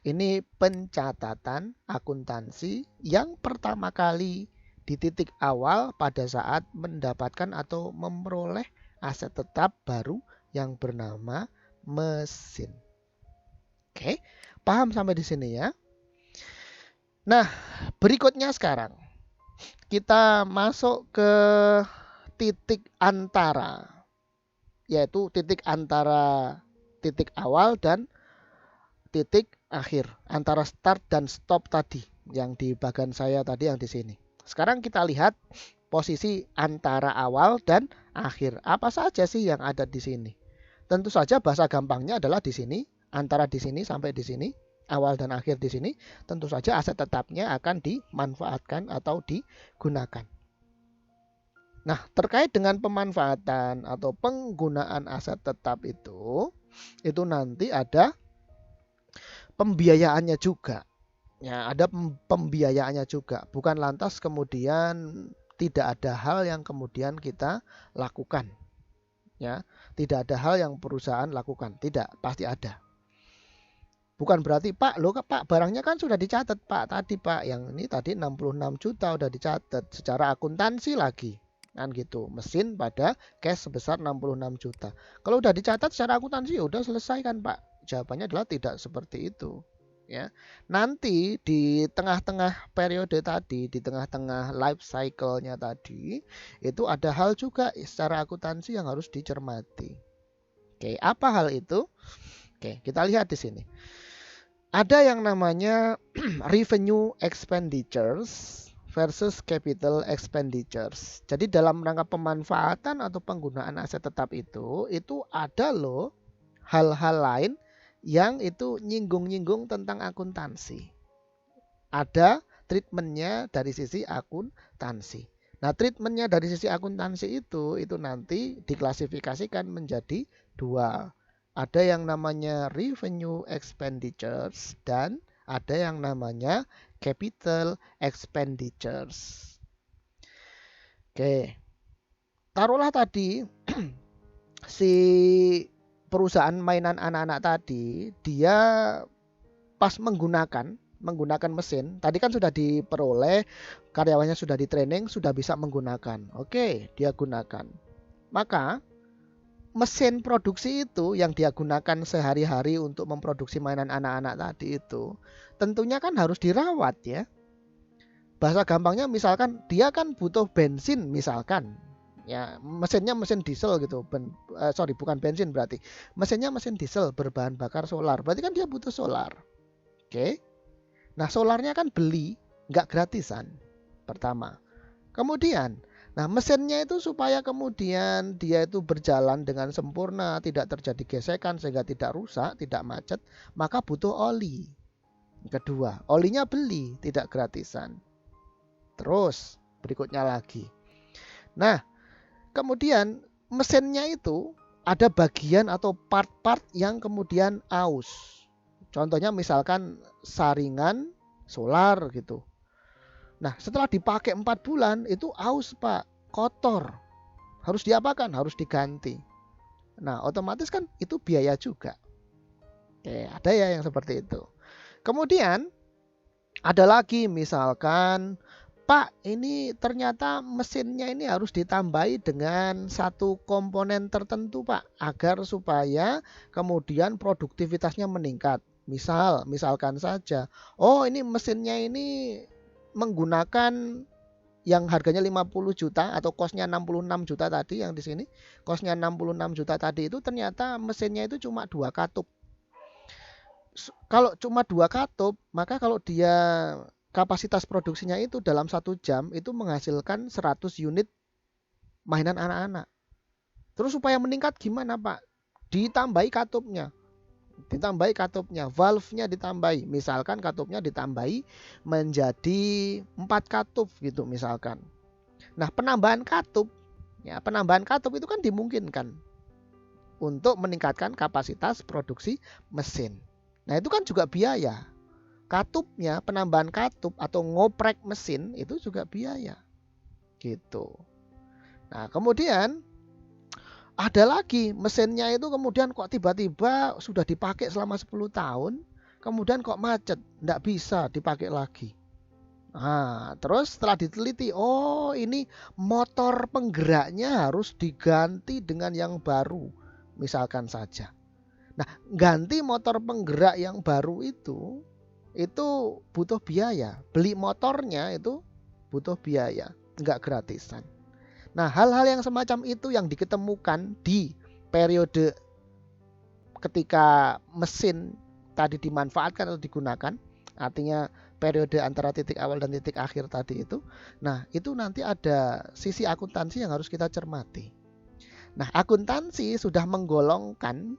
Ini pencatatan akuntansi yang pertama kali di titik awal pada saat mendapatkan atau memperoleh aset tetap baru yang bernama mesin. Oke, paham sampai di sini ya? Nah, berikutnya sekarang kita masuk ke titik antara, yaitu titik antara titik awal dan titik akhir, antara start dan stop tadi yang di bagian saya tadi yang di sini. Sekarang kita lihat posisi antara awal dan akhir. Apa saja sih yang ada di sini? Tentu saja bahasa gampangnya adalah di sini, antara di sini sampai di sini, awal dan akhir di sini, tentu saja aset tetapnya akan dimanfaatkan atau digunakan. Nah, terkait dengan pemanfaatan atau penggunaan aset tetap itu nanti ada pembiayaannya juga. Ya, ada pembiayaannya juga. Bukan lantas kemudian tidak ada hal yang kemudian kita lakukan. Ya, tidak ada hal yang perusahaan lakukan. Tidak, pasti ada. Bukan berarti Pak, barangnya kan sudah dicatat Pak tadi Pak, yang ini tadi 66 juta udah dicatat secara akuntansi lagi. Kan gitu, mesin pada cash sebesar 66 juta. Kalau udah dicatat secara akuntansi udah selesai kan Pak? Jawabannya adalah tidak seperti itu. Ya, nanti di tengah-tengah periode tadi, di tengah-tengah life cycle-nya tadi, itu ada hal juga secara akuntansi yang harus dicermati. Oke, apa hal itu? Oke, kita lihat di sini. Ada yang namanya revenue expenditures versus capital expenditures. Jadi dalam rangka pemanfaatan atau penggunaan aset tetap itu ada loh hal-hal lain yang itu nyinggung-nyinggung tentang akuntansi. Ada treatmentnya dari sisi akuntansi. Nah, treatmentnya dari sisi akuntansi itu nanti diklasifikasikan menjadi dua. Ada yang namanya revenue expenditures dan ada yang namanya capital expenditures. Oke, taruhlah tadi si perusahaan mainan anak-anak tadi dia pas menggunakan mesin, tadi kan sudah diperoleh, karyawannya sudah di-training, sudah bisa menggunakan. Oke, dia gunakan. Maka mesin produksi itu yang dia gunakan sehari-hari untuk memproduksi mainan anak-anak tadi itu tentunya kan harus dirawat ya. Bahasa gampangnya misalkan dia kan butuh bensin misalkan. Ya, mesinnya mesin diesel gitu. Bukan bensin berarti. Mesinnya mesin diesel berbahan bakar solar. Berarti kan dia butuh solar. Oke. Nah, solarnya kan beli, nggak gratisan. Pertama. Kemudian, nah mesinnya itu supaya kemudian dia itu berjalan dengan sempurna, tidak terjadi gesekan sehingga tidak rusak, tidak macet, maka butuh oli. Kedua, olinya beli, tidak gratisan. Terus, berikutnya lagi. Nah, kemudian mesinnya itu ada bagian atau part-part yang kemudian aus. Contohnya misalkan saringan solar gitu. Nah, setelah dipakai 4 bulan itu aus Pak, kotor. Harus diapakan? Harus diganti. Nah, otomatis kan itu biaya juga. Oke, ada ya yang seperti itu. Kemudian ada lagi misalkan, Pak, ini ternyata mesinnya ini harus ditambahi dengan satu komponen tertentu, Pak, agar supaya kemudian produktivitasnya meningkat. Misalkan saja, oh ini mesinnya ini menggunakan yang harganya 50 juta atau kosnya 66 juta tadi yang di sini, kosnya 66 juta tadi itu ternyata mesinnya itu cuma 2 katup. Kalau cuma 2 katup, maka kalau dia kapasitas produksinya itu dalam 1 jam itu menghasilkan 100 unit mainan anak-anak. Terus supaya meningkat gimana Pak? Ditambahi katupnya. Valve-nya ditambahi. Misalkan katupnya ditambahi menjadi 4 katup gitu misalkan. Nah, penambahan katup itu kan dimungkinkan untuk meningkatkan kapasitas produksi mesin. Nah, itu kan juga biaya. Katupnya, penambahan katup atau ngoprek mesin itu juga biaya. Gitu. Nah, kemudian ada lagi mesinnya itu kemudian kok tiba-tiba sudah dipakai selama 10 tahun, kemudian kok macet, tidak bisa dipakai lagi. Nah, terus setelah diteliti, oh ini motor penggeraknya harus diganti dengan yang baru, misalkan saja. Nah, ganti motor penggerak yang baru itu butuh biaya. Beli motornya itu butuh biaya, nggak gratisan. Nah, hal-hal yang semacam itu yang diketemukan di periode ketika mesin tadi dimanfaatkan atau digunakan, artinya periode antara titik awal dan titik akhir tadi itu. Nah, itu nanti ada sisi akuntansi yang harus kita cermati. Nah, akuntansi sudah menggolongkan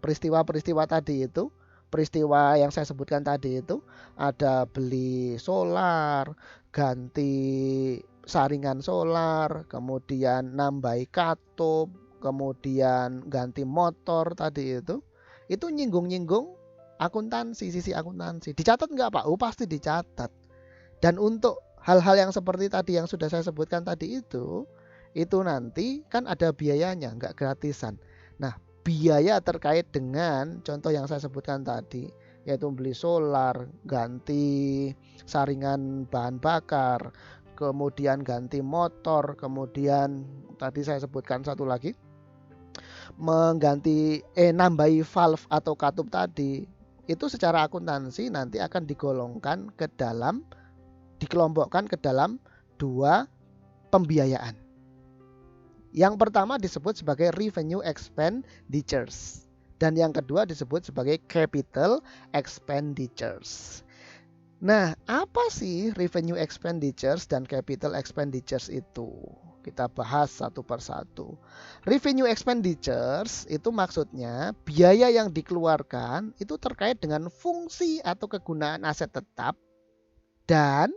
peristiwa-peristiwa tadi itu, peristiwa yang saya sebutkan tadi itu, ada beli solar, ganti saringan solar, kemudian nambahi katup, kemudian ganti motor tadi itu nyinggung-nyinggung akuntansi, sisi akuntansi. Dicatat nggak Pak? Oh pasti dicatat. Dan untuk hal-hal yang seperti tadi yang sudah saya sebutkan tadi itu nanti kan ada biayanya, nggak gratisan. Nah, biaya terkait dengan contoh yang saya sebutkan tadi, yaitu beli solar, ganti saringan bahan bakar, kemudian ganti motor, kemudian tadi saya sebutkan satu lagi, nambahi valve atau katup tadi, itu secara akuntansi nanti akan dikelompokkan ke dalam 2 pembiayaan. Yang pertama disebut sebagai revenue expenditures dan yang kedua disebut sebagai capital expenditures. Nah, apa sih revenue expenditures dan capital expenditures itu? Kita bahas satu persatu. Revenue expenditures itu maksudnya biaya yang dikeluarkan itu terkait dengan fungsi atau kegunaan aset tetap, dan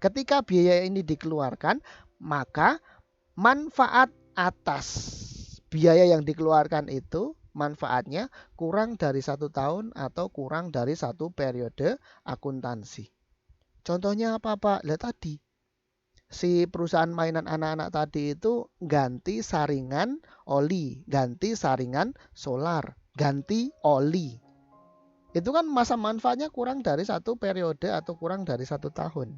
ketika biaya ini dikeluarkan maka manfaat atas biaya yang dikeluarkan itu manfaatnya kurang dari 1 tahun atau kurang dari 1 periode akuntansi. Contohnya apa Pak? Lihat tadi. Si perusahaan mainan anak-anak tadi itu ganti saringan oli, ganti saringan solar, ganti oli. Itu kan masa manfaatnya kurang dari 1 periode atau kurang dari 1 tahun.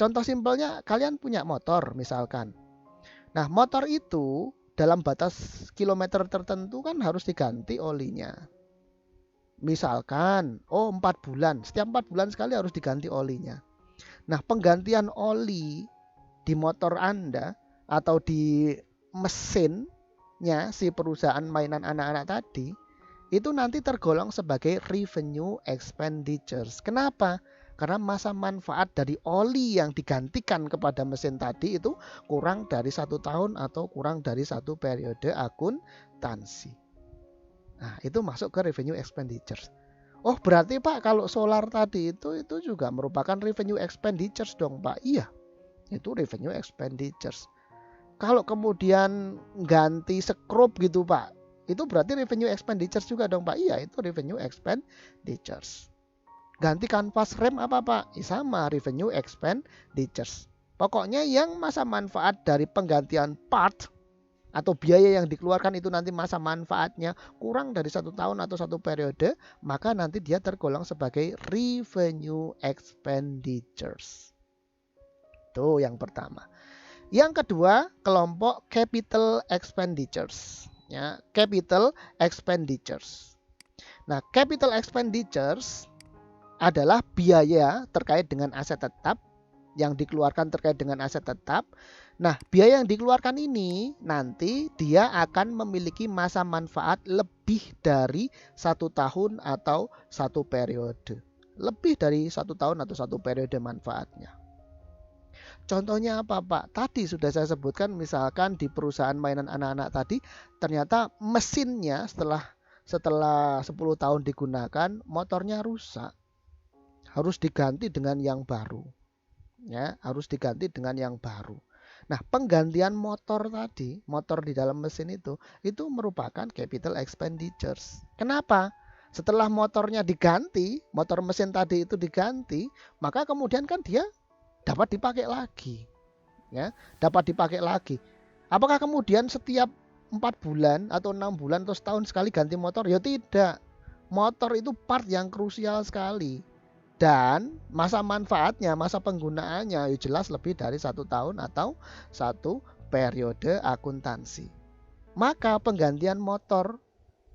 Contoh simpelnya, kalian punya motor misalkan. Nah, motor itu dalam batas kilometer tertentu kan harus diganti olinya. Misalkan, 4 bulan. Setiap 4 bulan sekali harus diganti olinya. Nah, penggantian oli di motor Anda atau di mesinnya si perusahaan mainan anak-anak tadi, itu nanti tergolong sebagai revenue expenditures. Kenapa? Karena masa manfaat dari oli yang digantikan kepada mesin tadi itu kurang dari 1 tahun atau kurang dari 1 periode akuntansi. Nah, itu masuk ke revenue expenditures. Oh, berarti Pak kalau solar tadi itu juga merupakan revenue expenditures dong Pak? Iya, itu revenue expenditures. Kalau kemudian ganti skrup gitu Pak, itu berarti revenue expenditures juga dong Pak? Iya, itu revenue expenditures. Ganti kanvas rem apa Pak? Sama, revenue expenditures. Pokoknya yang masa manfaat dari penggantian part atau biaya yang dikeluarkan itu nanti masa manfaatnya kurang dari 1 tahun atau 1 periode, maka nanti dia tergolong sebagai revenue expenditures. Itu yang pertama. Yang kedua, kelompok capital expenditures. Ya, capital expenditures. Nah, capital expenditures adalah biaya terkait dengan aset tetap yang dikeluarkan terkait dengan aset tetap. Nah, biaya yang dikeluarkan ini nanti dia akan memiliki masa manfaat lebih dari 1 tahun atau 1 periode. Lebih dari 1 tahun atau 1 periode manfaatnya. Contohnya apa Pak? Tadi sudah saya sebutkan, misalkan di perusahaan mainan anak-anak tadi ternyata mesinnya setelah 10 tahun digunakan motornya rusak. Harus diganti dengan yang baru. Ya, harus diganti dengan yang baru. Nah, penggantian motor tadi, motor di dalam mesin itu merupakan capital expenditures. Kenapa? Setelah motornya diganti, motor mesin tadi itu diganti, maka kemudian kan dia dapat dipakai lagi. Ya, dapat dipakai lagi. Apakah kemudian setiap 4 bulan atau 6 bulan atau setahun sekali ganti motor? Ya tidak. Motor itu part yang krusial sekali. Dan masa manfaatnya, masa penggunaannya jelas lebih dari 1 tahun atau 1 periode akuntansi. Maka penggantian motor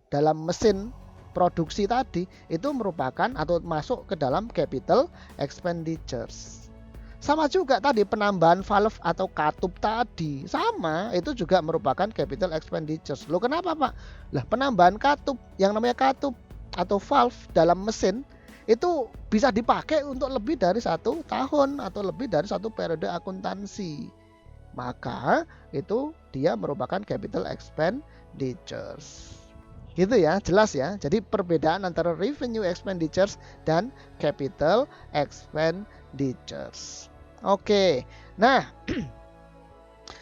dalam mesin produksi tadi itu merupakan atau masuk ke dalam capital expenditures. Sama juga tadi penambahan valve atau katup tadi, sama, itu juga merupakan capital expenditures. Loh kenapa Pak? Lah penambahan katup, yang namanya katup atau valve dalam mesin itu bisa dipakai untuk lebih dari 1 tahun atau lebih dari 1 periode akuntansi. Maka itu dia merupakan capital expenditures. Gitu ya, jelas ya. Jadi perbedaan antara revenue expenditures dan capital expenditures. Oke. Nah,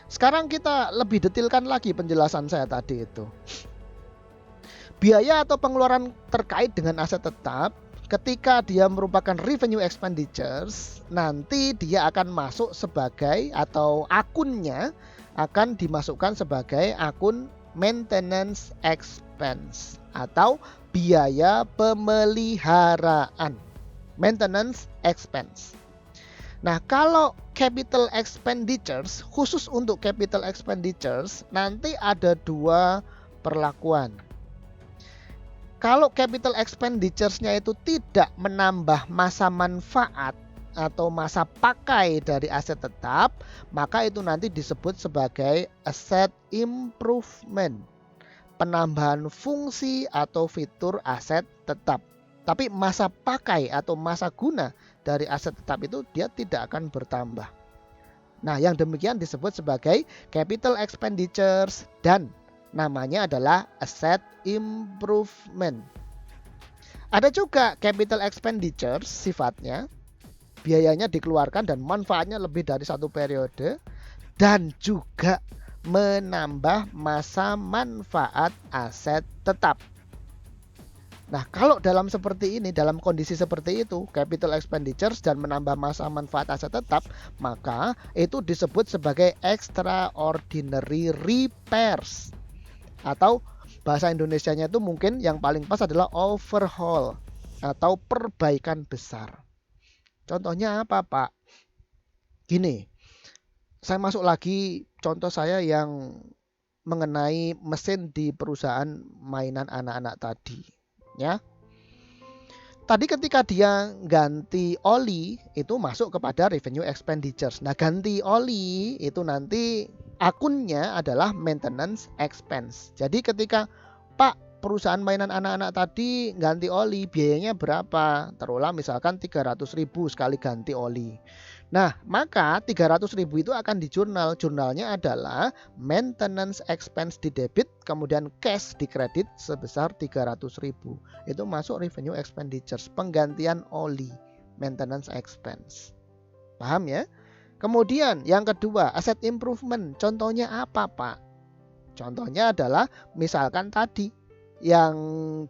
sekarang kita lebih detailkan lagi penjelasan saya tadi itu. Biaya atau pengeluaran terkait dengan aset tetap ketika dia merupakan revenue expenditures, nanti dia akan masuk sebagai atau akunnya akan dimasukkan sebagai akun maintenance expense atau biaya pemeliharaan. Maintenance expense. Nah, kalau capital expenditures, khusus untuk capital expenditures, nanti ada 2 perlakuan. Kalau capital expenditures-nya itu tidak menambah masa manfaat atau masa pakai dari aset tetap, maka itu nanti disebut sebagai asset improvement, penambahan fungsi atau fitur aset tetap. Tapi masa pakai atau masa guna dari aset tetap itu dia tidak akan bertambah. Nah, yang demikian disebut sebagai capital expenditures dan namanya adalah asset improvement. Ada juga capital expenditures sifatnya, biayanya dikeluarkan dan manfaatnya lebih dari satu periode dan juga menambah masa manfaat aset tetap. Nah, kalau dalam seperti ini, dalam kondisi seperti itu, capital expenditures dan menambah masa manfaat aset tetap, maka itu disebut sebagai extraordinary repairs. Atau bahasa Indonesianya itu mungkin yang paling pas adalah overhaul atau perbaikan besar. Contohnya apa, Pak? Gini, saya masuk lagi contoh saya yang mengenai mesin di perusahaan mainan anak-anak tadi, ya. Tadi ketika dia ganti oli itu masuk kepada revenue expenditures. Nah, ganti oli itu nanti akunnya adalah maintenance expense. Jadi ketika Pak, perusahaan mainan anak-anak tadi ganti oli, biayanya berapa? Taruhlah misalkan 300.000 sekali ganti oli. Nah, maka 300.000 itu akan di jurnal. Jurnalnya adalah maintenance expense di debit, kemudian cash di kredit sebesar 300.000. Itu masuk revenue expenditures, penggantian oli, maintenance expense. Paham ya? Kemudian yang kedua, asset improvement. Contohnya apa, Pak? Contohnya adalah misalkan tadi yang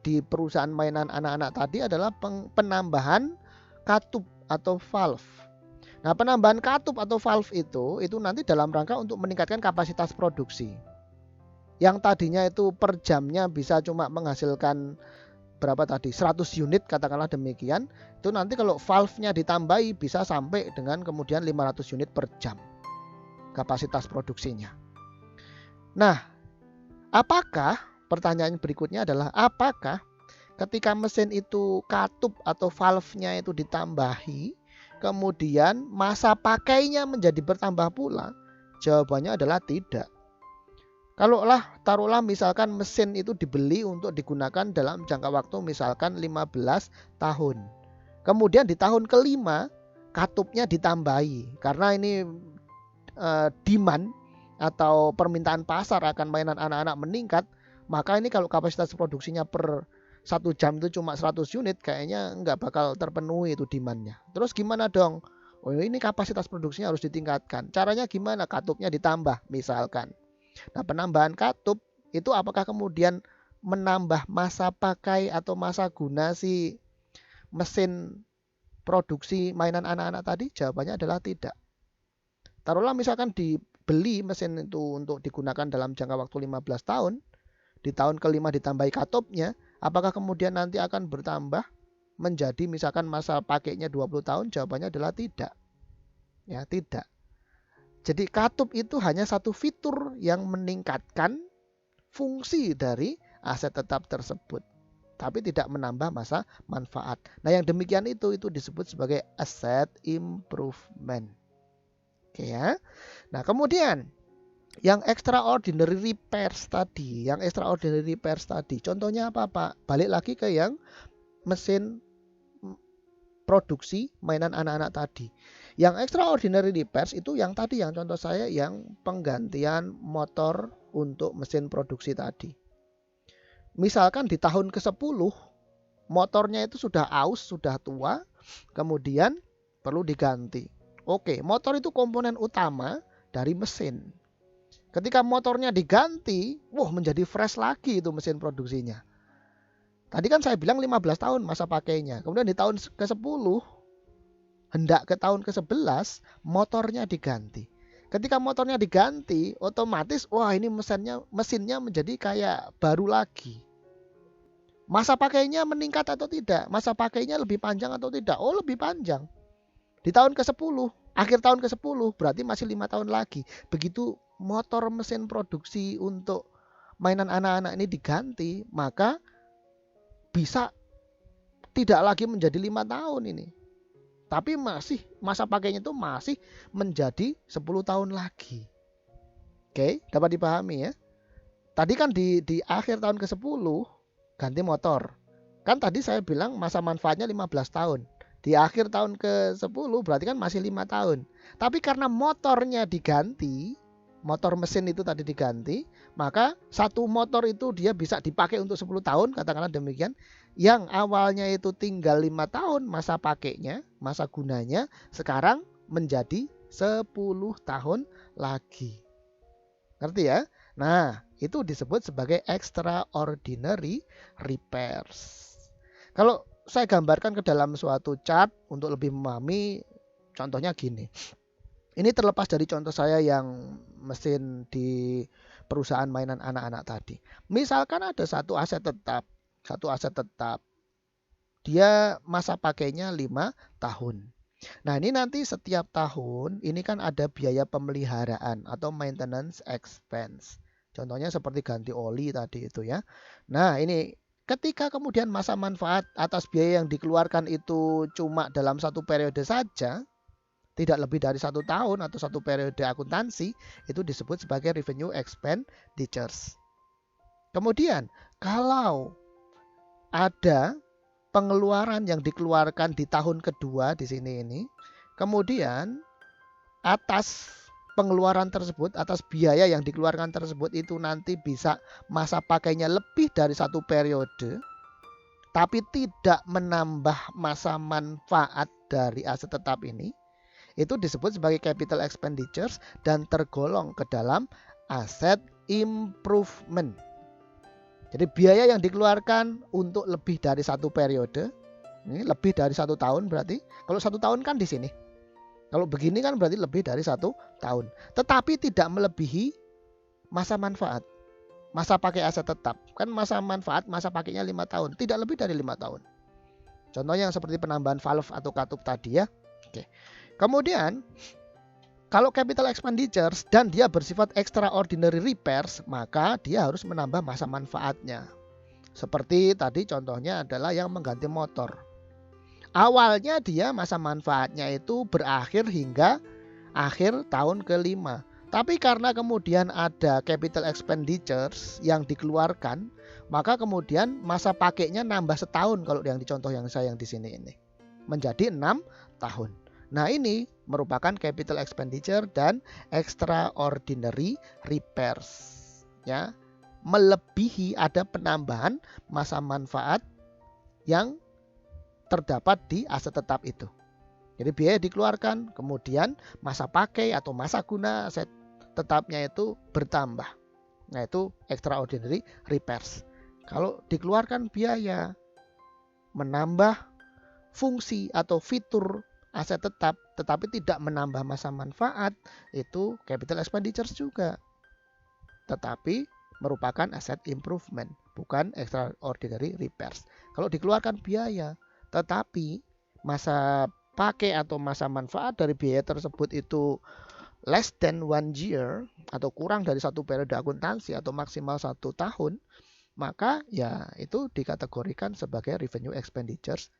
di perusahaan mainan anak-anak tadi adalah penambahan katup atau valve. Nah, penambahan katup atau valve itu nanti dalam rangka untuk meningkatkan kapasitas produksi. Yang tadinya itu per jamnya bisa cuma menghasilkan berapa tadi? 100 unit katakanlah demikian. Itu nanti kalau valve-nya ditambahi bisa sampai dengan kemudian 500 unit per jam kapasitas produksinya. Nah, apakah, pertanyaan berikutnya adalah apakah ketika mesin itu katup atau valve-nya itu ditambahi, kemudian masa pakainya menjadi bertambah pula? Jawabannya adalah tidak. Taruhlah misalkan mesin itu dibeli untuk digunakan dalam jangka waktu misalkan 15 tahun. Kemudian di tahun kelima katupnya ditambahi karena ini demand atau permintaan pasar akan mainan anak-anak meningkat, maka ini kalau kapasitas produksinya per 1 jam itu cuma 100 unit, kayaknya nggak bakal terpenuhi itu demandnya. Terus gimana dong? Oh, ini kapasitas produksinya harus ditingkatkan. Caranya gimana? Katupnya ditambah misalkan. Nah, penambahan katup itu apakah kemudian menambah masa pakai atau masa guna si mesin produksi mainan anak-anak tadi? Jawabannya adalah tidak. Taruhlah misalkan dibeli mesin itu untuk digunakan dalam jangka waktu 15 tahun, di tahun kelima ditambahi katupnya, apakah kemudian nanti akan bertambah menjadi misalkan masa pakainya 20 tahun? Jawabannya adalah tidak. Ya, tidak. Jadi katup itu hanya satu fitur yang meningkatkan fungsi dari aset tetap tersebut, tapi tidak menambah masa manfaat. Nah, yang demikian itu disebut sebagai asset improvement. Oke ya. Nah, kemudian yang extraordinary repairs tadi, contohnya apa, Pak? Balik lagi ke yang mesin produksi mainan anak-anak tadi. Yang extraordinary repairs itu yang tadi, yang contoh saya yang penggantian motor untuk mesin produksi tadi. Misalkan di tahun ke-10 motornya itu sudah aus, sudah tua, kemudian perlu diganti. Oke, motor itu komponen utama dari mesin. Ketika motornya diganti, menjadi fresh lagi itu mesin produksinya. Tadi kan saya bilang 15 tahun masa pakainya. Kemudian di tahun ke-10, hendak ke tahun ke-11, motornya diganti. Ketika motornya diganti, otomatis ini mesinnya menjadi kayak baru lagi. Masa pakainya meningkat atau tidak? Masa pakainya lebih panjang atau tidak? Oh, lebih panjang. Di tahun ke-10, akhir tahun ke-10 berarti masih 5 tahun lagi. Begitu motor mesin produksi untuk mainan anak-anak ini diganti, maka bisa tidak lagi menjadi 5 tahun ini. Tapi masih masa pakainya itu masih menjadi 10 tahun lagi. Oke, dapat dipahami ya. Tadi kan di akhir tahun ke-10 ganti motor. Kan tadi saya bilang masa manfaatnya 15 tahun. Di akhir tahun ke-10 berarti kan masih 5 tahun. Tapi karena motornya diganti, motor mesin itu tadi diganti, maka satu motor itu dia bisa dipakai untuk 10 tahun, katakanlah demikian. Yang awalnya itu tinggal 5 tahun masa pakainya, masa gunanya, sekarang menjadi 10 tahun lagi. Ngerti ya? Nah, itu disebut sebagai extraordinary repairs. Kalau saya gambarkan ke dalam suatu chart untuk lebih memahami, contohnya gini. Ini terlepas dari contoh saya yang mesin di perusahaan mainan anak-anak tadi. Misalkan ada satu aset tetap. Dia masa pakainya 5 tahun. Nah, ini nanti setiap tahun ini kan ada biaya pemeliharaan atau maintenance expense. Contohnya seperti ganti oli tadi itu ya. Nah, ini ketika kemudian masa manfaat atas biaya yang dikeluarkan itu cuma dalam satu periode saja, tidak lebih dari 1 tahun atau satu periode akuntansi, itu disebut sebagai revenue expenditures. Kemudian, kalau ada pengeluaran yang dikeluarkan di tahun kedua di sini ini, kemudian atas pengeluaran tersebut, atas biaya yang dikeluarkan tersebut itu nanti bisa masa pakainya lebih dari satu periode, tapi tidak menambah masa manfaat dari aset tetap ini, itu disebut sebagai capital expenditures dan tergolong ke dalam aset improvement. Jadi biaya yang dikeluarkan untuk lebih dari satu periode, ini lebih dari 1 tahun berarti. Kalau 1 tahun kan di sini. Kalau begini kan berarti lebih dari 1 tahun. Tetapi tidak melebihi masa manfaat. Masa pakai aset tetap. Kan masa manfaat, masa pakainya 5 tahun. Tidak lebih dari 5 tahun. Contohnya yang seperti penambahan valve atau katup tadi ya. Oke. Kemudian kalau capital expenditures dan dia bersifat extraordinary repairs, maka dia harus menambah masa manfaatnya. Seperti tadi contohnya adalah yang mengganti motor. Awalnya dia masa manfaatnya itu berakhir hingga akhir tahun ke-5. Tapi karena kemudian ada capital expenditures yang dikeluarkan, maka kemudian masa pakainya nambah setahun kalau yang dicontoh yang saya yang di sini ini. Menjadi 6 tahun. Nah, ini merupakan capital expenditure dan extraordinary repairs. Ya, melebihi ada penambahan masa manfaat yang terdapat di aset tetap itu. Jadi biaya dikeluarkan, kemudian masa pakai atau masa guna aset tetapnya itu bertambah. Nah, itu extraordinary repairs. Kalau dikeluarkan biaya menambah fungsi atau fitur aset tetap tetapi tidak menambah masa manfaat, itu capital expenditures juga. Tetapi merupakan asset improvement, bukan extraordinary repairs. Kalau dikeluarkan biaya tetapi masa pakai atau masa manfaat dari biaya tersebut itu less than 1 year atau kurang dari satu periode akuntansi atau maksimal 1 tahun, maka ya itu dikategorikan sebagai revenue expenditures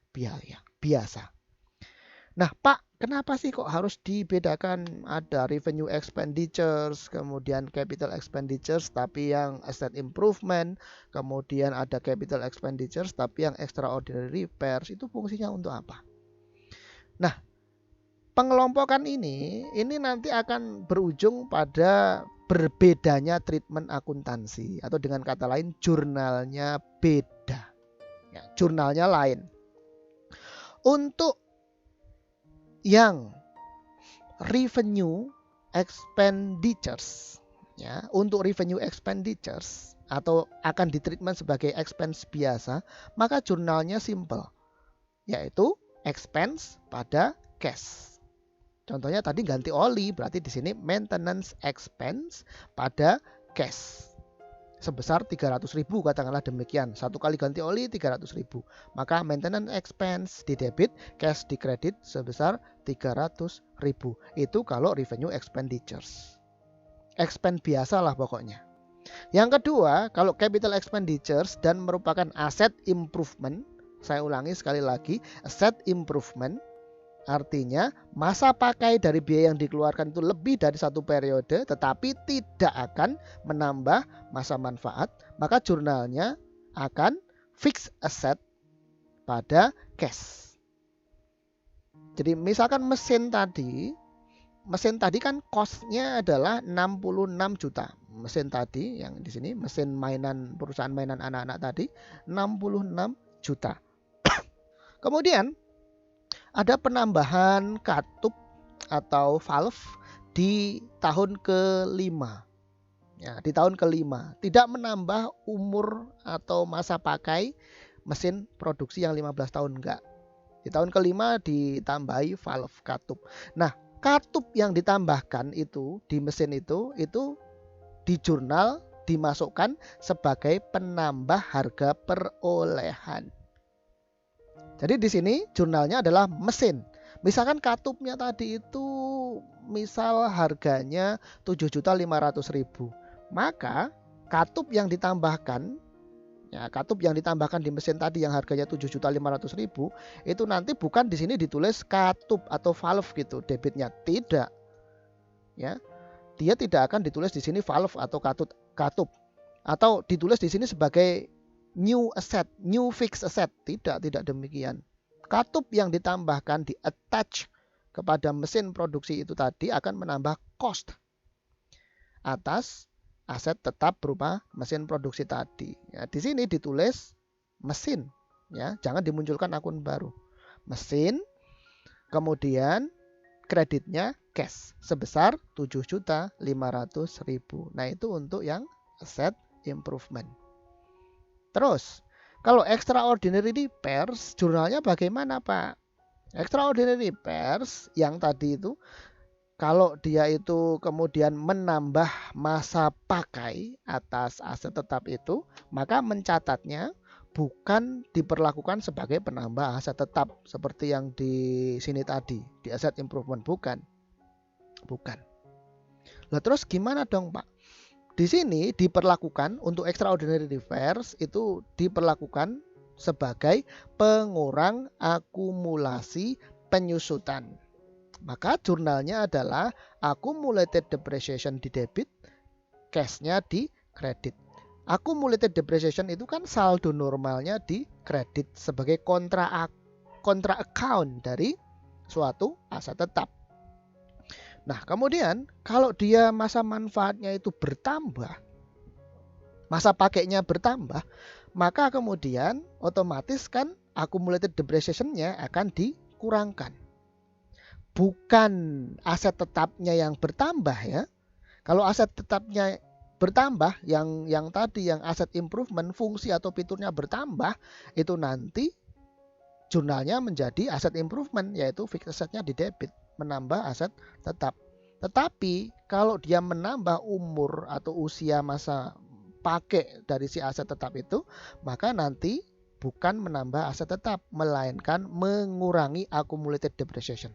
biasa. Nah, Pak, kenapa sih kok harus dibedakan ada revenue expenditures, kemudian capital expenditures, tapi yang asset improvement, kemudian ada capital expenditures, tapi yang extraordinary repairs, itu fungsinya untuk apa? Nah, pengelompokan ini nanti akan berujung pada berbedanya treatment akuntansi, atau dengan kata lain jurnalnya beda. Ya, jurnalnya lain. Untuk yang revenue expenditures, ya, untuk revenue expenditures atau akan ditreatment sebagai expense biasa, maka jurnalnya simple, yaitu expense pada cash. Contohnya tadi ganti oli, berarti di sini maintenance expense pada cash sebesar 300.000, katakanlah demikian. Satu kali ganti oli 300.000. Maka maintenance expense di debit, cash di kredit sebesar 300.000. Itu kalau revenue expenditures. Expense biasa lah pokoknya. Yang kedua, kalau capital expenditures dan merupakan asset improvement, saya ulangi sekali lagi, asset improvement Artinya masa pakai dari biaya yang dikeluarkan itu lebih dari 1 periode tetapi tidak akan menambah masa manfaat, maka jurnalnya akan fixed asset pada cash. Jadi misalkan mesin tadi kan cost-nya adalah 66 juta. Mesin tadi yang di sini mesin mainan perusahaan mainan anak-anak tadi 66 juta. Kemudian ada penambahan katup atau valve di tahun ke-5. Ya, di tahun ke-5 tidak menambah umur atau masa pakai mesin produksi yang 15 tahun enggak. Di tahun ke-5 ditambahi valve katup. Nah, katup yang ditambahkan itu di mesin itu di jurnal dimasukkan sebagai penambah harga perolehan. Jadi di sini jurnalnya adalah mesin. Misalkan katupnya tadi itu misal harganya 7.500.000. Maka katup yang ditambahkan di mesin tadi yang harganya 7.500.000 itu nanti bukan di sini ditulis katup atau valve gitu debitnya, tidak. Ya. Dia tidak akan ditulis di sini valve atau katup atau ditulis di sini sebagai new asset, new fixed asset. Tidak demikian. Katup yang ditambahkan di attach kepada mesin produksi itu tadi akan menambah cost atas aset tetap berupa mesin produksi tadi. Ya, di sini ditulis mesin, ya, jangan dimunculkan akun baru. Mesin, kemudian kreditnya cash sebesar 7.500.000. Nah, itu untuk yang asset improvement. Terus, kalau extraordinary repairs, jurnalnya bagaimana, Pak? Extraordinary repairs yang tadi itu, kalau dia itu kemudian menambah masa pakai atas aset tetap itu, maka mencatatnya bukan diperlakukan sebagai penambah aset tetap seperti yang di sini tadi, di asset improvement, bukan. Lah terus gimana dong, Pak? Di sini diperlakukan untuk extraordinary repairs itu diperlakukan sebagai pengurang akumulasi penyusutan. Maka jurnalnya adalah accumulated depreciation di debit, cash-nya di kredit. Accumulated depreciation itu kan saldo normalnya di kredit sebagai kontra account dari suatu aset tetap. Nah, kemudian kalau dia masa manfaatnya itu bertambah, masa pakainya bertambah, maka kemudian otomatis kan accumulated depreciation-nya akan dikurangkan. Bukan aset tetapnya yang bertambah, ya. Kalau aset tetapnya bertambah, yang tadi yang aset improvement, fungsi atau fiturnya bertambah, itu nanti jurnalnya menjadi aset improvement, yaitu fixed assetnya di debit, menambah aset tetap. Tetapi kalau dia menambah umur atau usia masa pakai dari si aset tetap itu, maka nanti bukan menambah aset tetap, melainkan mengurangi accumulated depreciation.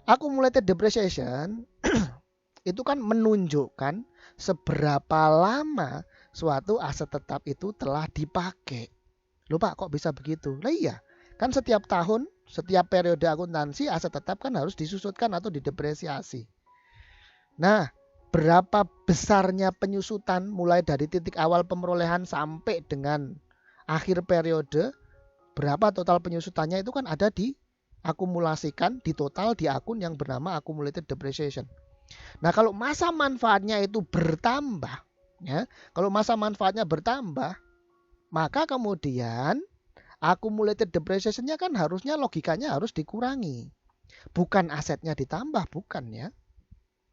Accumulated depreciation itu kan menunjukkan seberapa lama suatu aset tetap itu telah dipakai. Loh Pak, kok bisa begitu? Nah iya, kan setiap tahun, setiap periode akuntansi aset tetap kan harus disusutkan atau didepresiasi. Nah, berapa besarnya penyusutan mulai dari titik awal pemerolehan sampai dengan akhir periode, berapa total penyusutannya itu kan ada diakumulasikan, di total di akun yang bernama accumulated depreciation. Nah, kalau masa manfaatnya itu bertambah, ya, kalau masa manfaatnya bertambah, maka kemudian accumulated depreciation-nya kan harusnya logikanya harus dikurangi. Bukan asetnya ditambah, bukan, ya.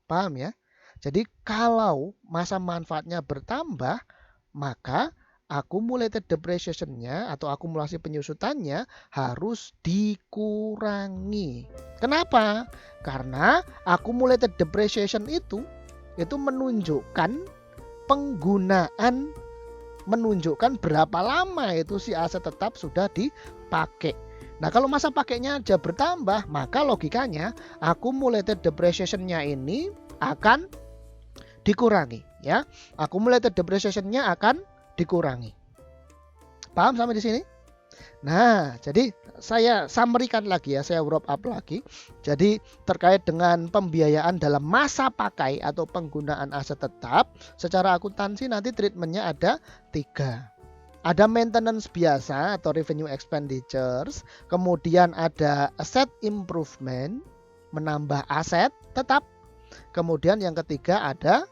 Paham, ya? Jadi kalau masa manfaatnya bertambah, maka accumulated depreciation-nya atau akumulasi penyusutannya harus dikurangi. Kenapa? Karena accumulated depreciation itu menunjukkan penggunaan, menunjukkan berapa lama itu si aset tetap sudah dipakai. Nah, kalau masa pakainya aja bertambah, maka logikanya accumulated depreciation-nya ini akan dikurangi, ya. Accumulated depreciation-nya akan dikurangi. Paham sampai di sini? Nah, jadi saya summary-kan lagi ya, saya wrap up lagi. Jadi terkait dengan pembiayaan dalam masa pakai atau penggunaan aset tetap, secara akuntansi nanti treatmentnya ada 3. Ada maintenance biasa atau revenue expenditures, kemudian ada asset improvement, menambah aset tetap, kemudian yang ketiga ada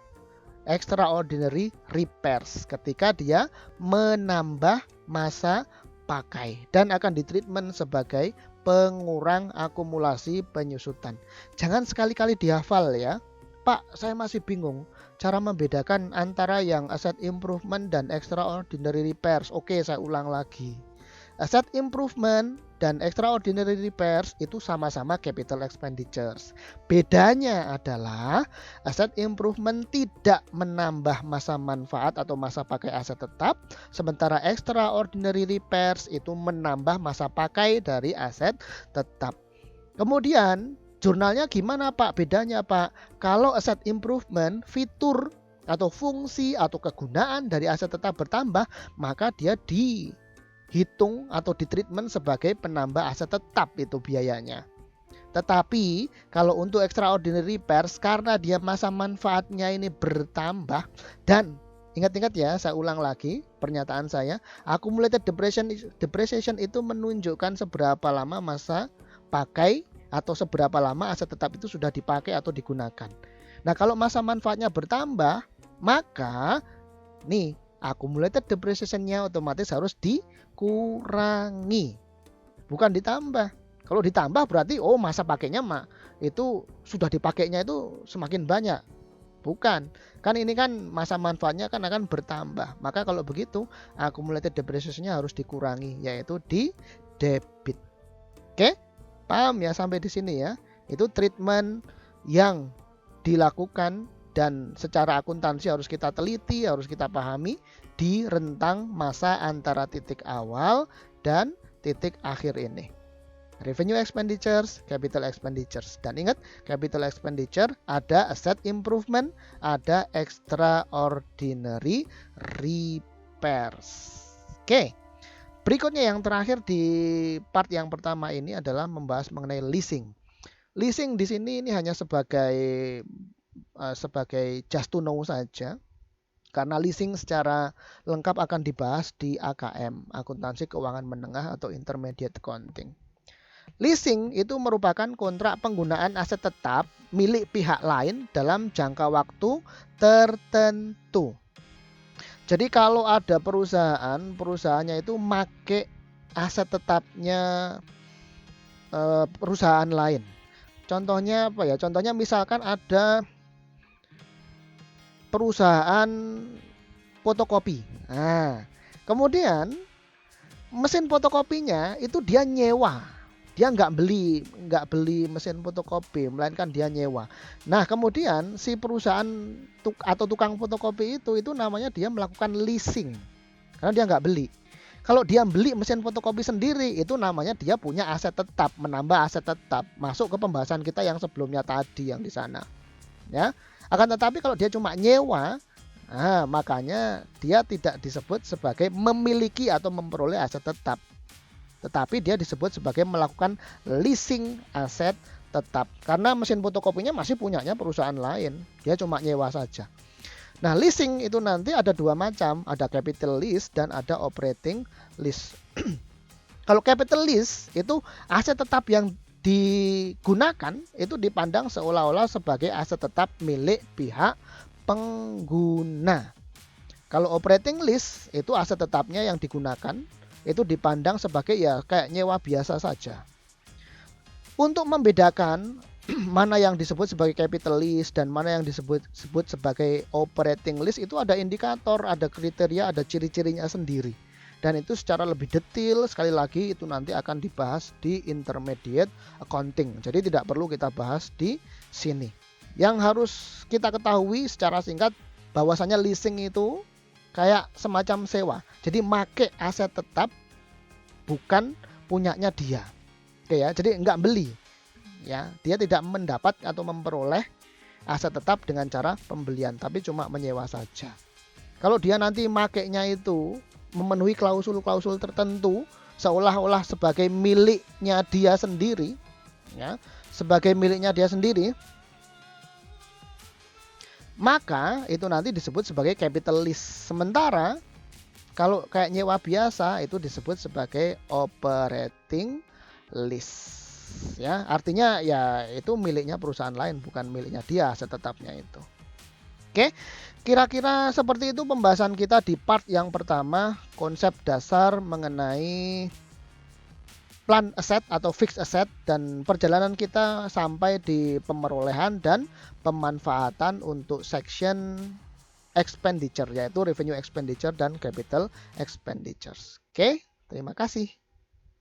extraordinary repairs, ketika dia menambah masa pakai dan akan ditreatment sebagai pengurang akumulasi penyusutan. Jangan sekali-kali dihafal ya. Pak, saya masih bingung cara membedakan antara yang asset improvement dan extraordinary repairs. Oke, saya ulang lagi. Asset improvement dan extraordinary repairs itu sama-sama capital expenditures. Bedanya adalah asset improvement tidak menambah masa manfaat atau masa pakai aset tetap, sementara extraordinary repairs itu menambah masa pakai dari aset tetap. Kemudian jurnalnya gimana Pak? Bedanya Pak, kalau asset improvement fitur atau fungsi atau kegunaan dari aset tetap bertambah, maka dia dihitung atau ditreatment sebagai penambah aset tetap itu biayanya. Tetapi kalau untuk extraordinary repairs, karena dia masa manfaatnya ini bertambah, dan ingat-ingat ya, saya ulang lagi pernyataan saya, accumulated depreciation itu menunjukkan seberapa lama masa pakai atau seberapa lama aset tetap itu sudah dipakai atau digunakan. Nah, kalau masa manfaatnya bertambah, maka nih accumulated depreciation-nya otomatis harus dikurangi, bukan ditambah. Kalau ditambah berarti masa pakainya itu sudah dipakainya itu semakin banyak. Bukan. Kan ini kan masa manfaatnya kan akan bertambah. Maka kalau begitu accumulated depreciation-nya harus dikurangi, yaitu di debit. Oke? Paham ya sampai di sini ya? Itu treatment yang dilakukan dan secara akuntansi harus kita teliti, harus kita pahami di rentang masa antara titik awal dan titik akhir ini. Revenue expenditures, capital expenditures. Dan ingat, capital expenditure ada asset improvement, ada extraordinary repairs. Oke. Berikutnya yang terakhir di part yang pertama ini adalah membahas mengenai leasing. Leasing di sini ini hanya sebagai just to know saja. Karena leasing secara lengkap akan dibahas di AKM, akuntansi keuangan menengah atau intermediate accounting. Leasing itu merupakan kontrak penggunaan aset tetap milik pihak lain dalam jangka waktu tertentu. Jadi kalau ada perusahaannya itu make aset tetapnya perusahaan lain. Contohnya apa ya? Contohnya misalkan ada perusahaan fotokopi. Nah, kemudian mesin fotokopinya itu dia nyewa. Dia nggak beli mesin fotokopi, melainkan dia nyewa. Nah, kemudian si perusahaan atau tukang fotokopi itu namanya dia melakukan leasing, karena dia nggak beli. Kalau dia beli mesin fotokopi sendiri, itu namanya dia punya aset tetap, menambah aset tetap, masuk ke pembahasan kita yang sebelumnya tadi yang di sana. Ya, akan tetapi kalau dia cuma nyewa, makanya dia tidak disebut sebagai memiliki atau memperoleh aset tetap. Tetapi dia disebut sebagai melakukan leasing aset tetap. Karena mesin fotokopinya masih punyanya perusahaan lain. Dia cuma nyewa saja. Nah, leasing itu nanti ada 2 macam. Ada capital lease dan ada operating lease. Kalau capital lease itu aset tetap yang digunakan itu dipandang seolah-olah sebagai aset tetap milik pihak pengguna. Kalau operating lease itu aset tetapnya yang digunakan itu dipandang sebagai ya kayak nyewa biasa saja. Untuk membedakan mana yang disebut sebagai capital lease dan mana yang disebut sebagai operating lease itu ada indikator, ada kriteria, ada ciri-cirinya sendiri. Dan itu secara lebih detail sekali lagi itu nanti akan dibahas di intermediate accounting. Jadi tidak perlu kita bahas di sini. Yang harus kita ketahui secara singkat bahwasanya leasing itu kayak semacam sewa. Jadi make aset tetap bukan punyanya dia. Oke ya, jadi enggak beli. Ya, dia tidak mendapat atau memperoleh aset tetap dengan cara pembelian, tapi cuma menyewa saja. Kalau dia nanti makainya itu memenuhi klausul-klausul tertentu, seolah-olah sebagai miliknya dia sendiri, ya, sebagai miliknya dia sendiri, maka itu nanti disebut sebagai capital lease. Sementara kalau kayak nyewa biasa itu disebut sebagai operating lease. Ya, artinya ya itu miliknya perusahaan lain, bukan miliknya dia setetapnya itu. Oke, kira-kira seperti itu pembahasan kita di part yang pertama, konsep dasar mengenai plan aset atau fixed asset, dan perjalanan kita sampai di pemerolehan dan pemanfaatan untuk section expenditure, yaitu revenue expenditure dan capital expenditures. Oke, terima kasih.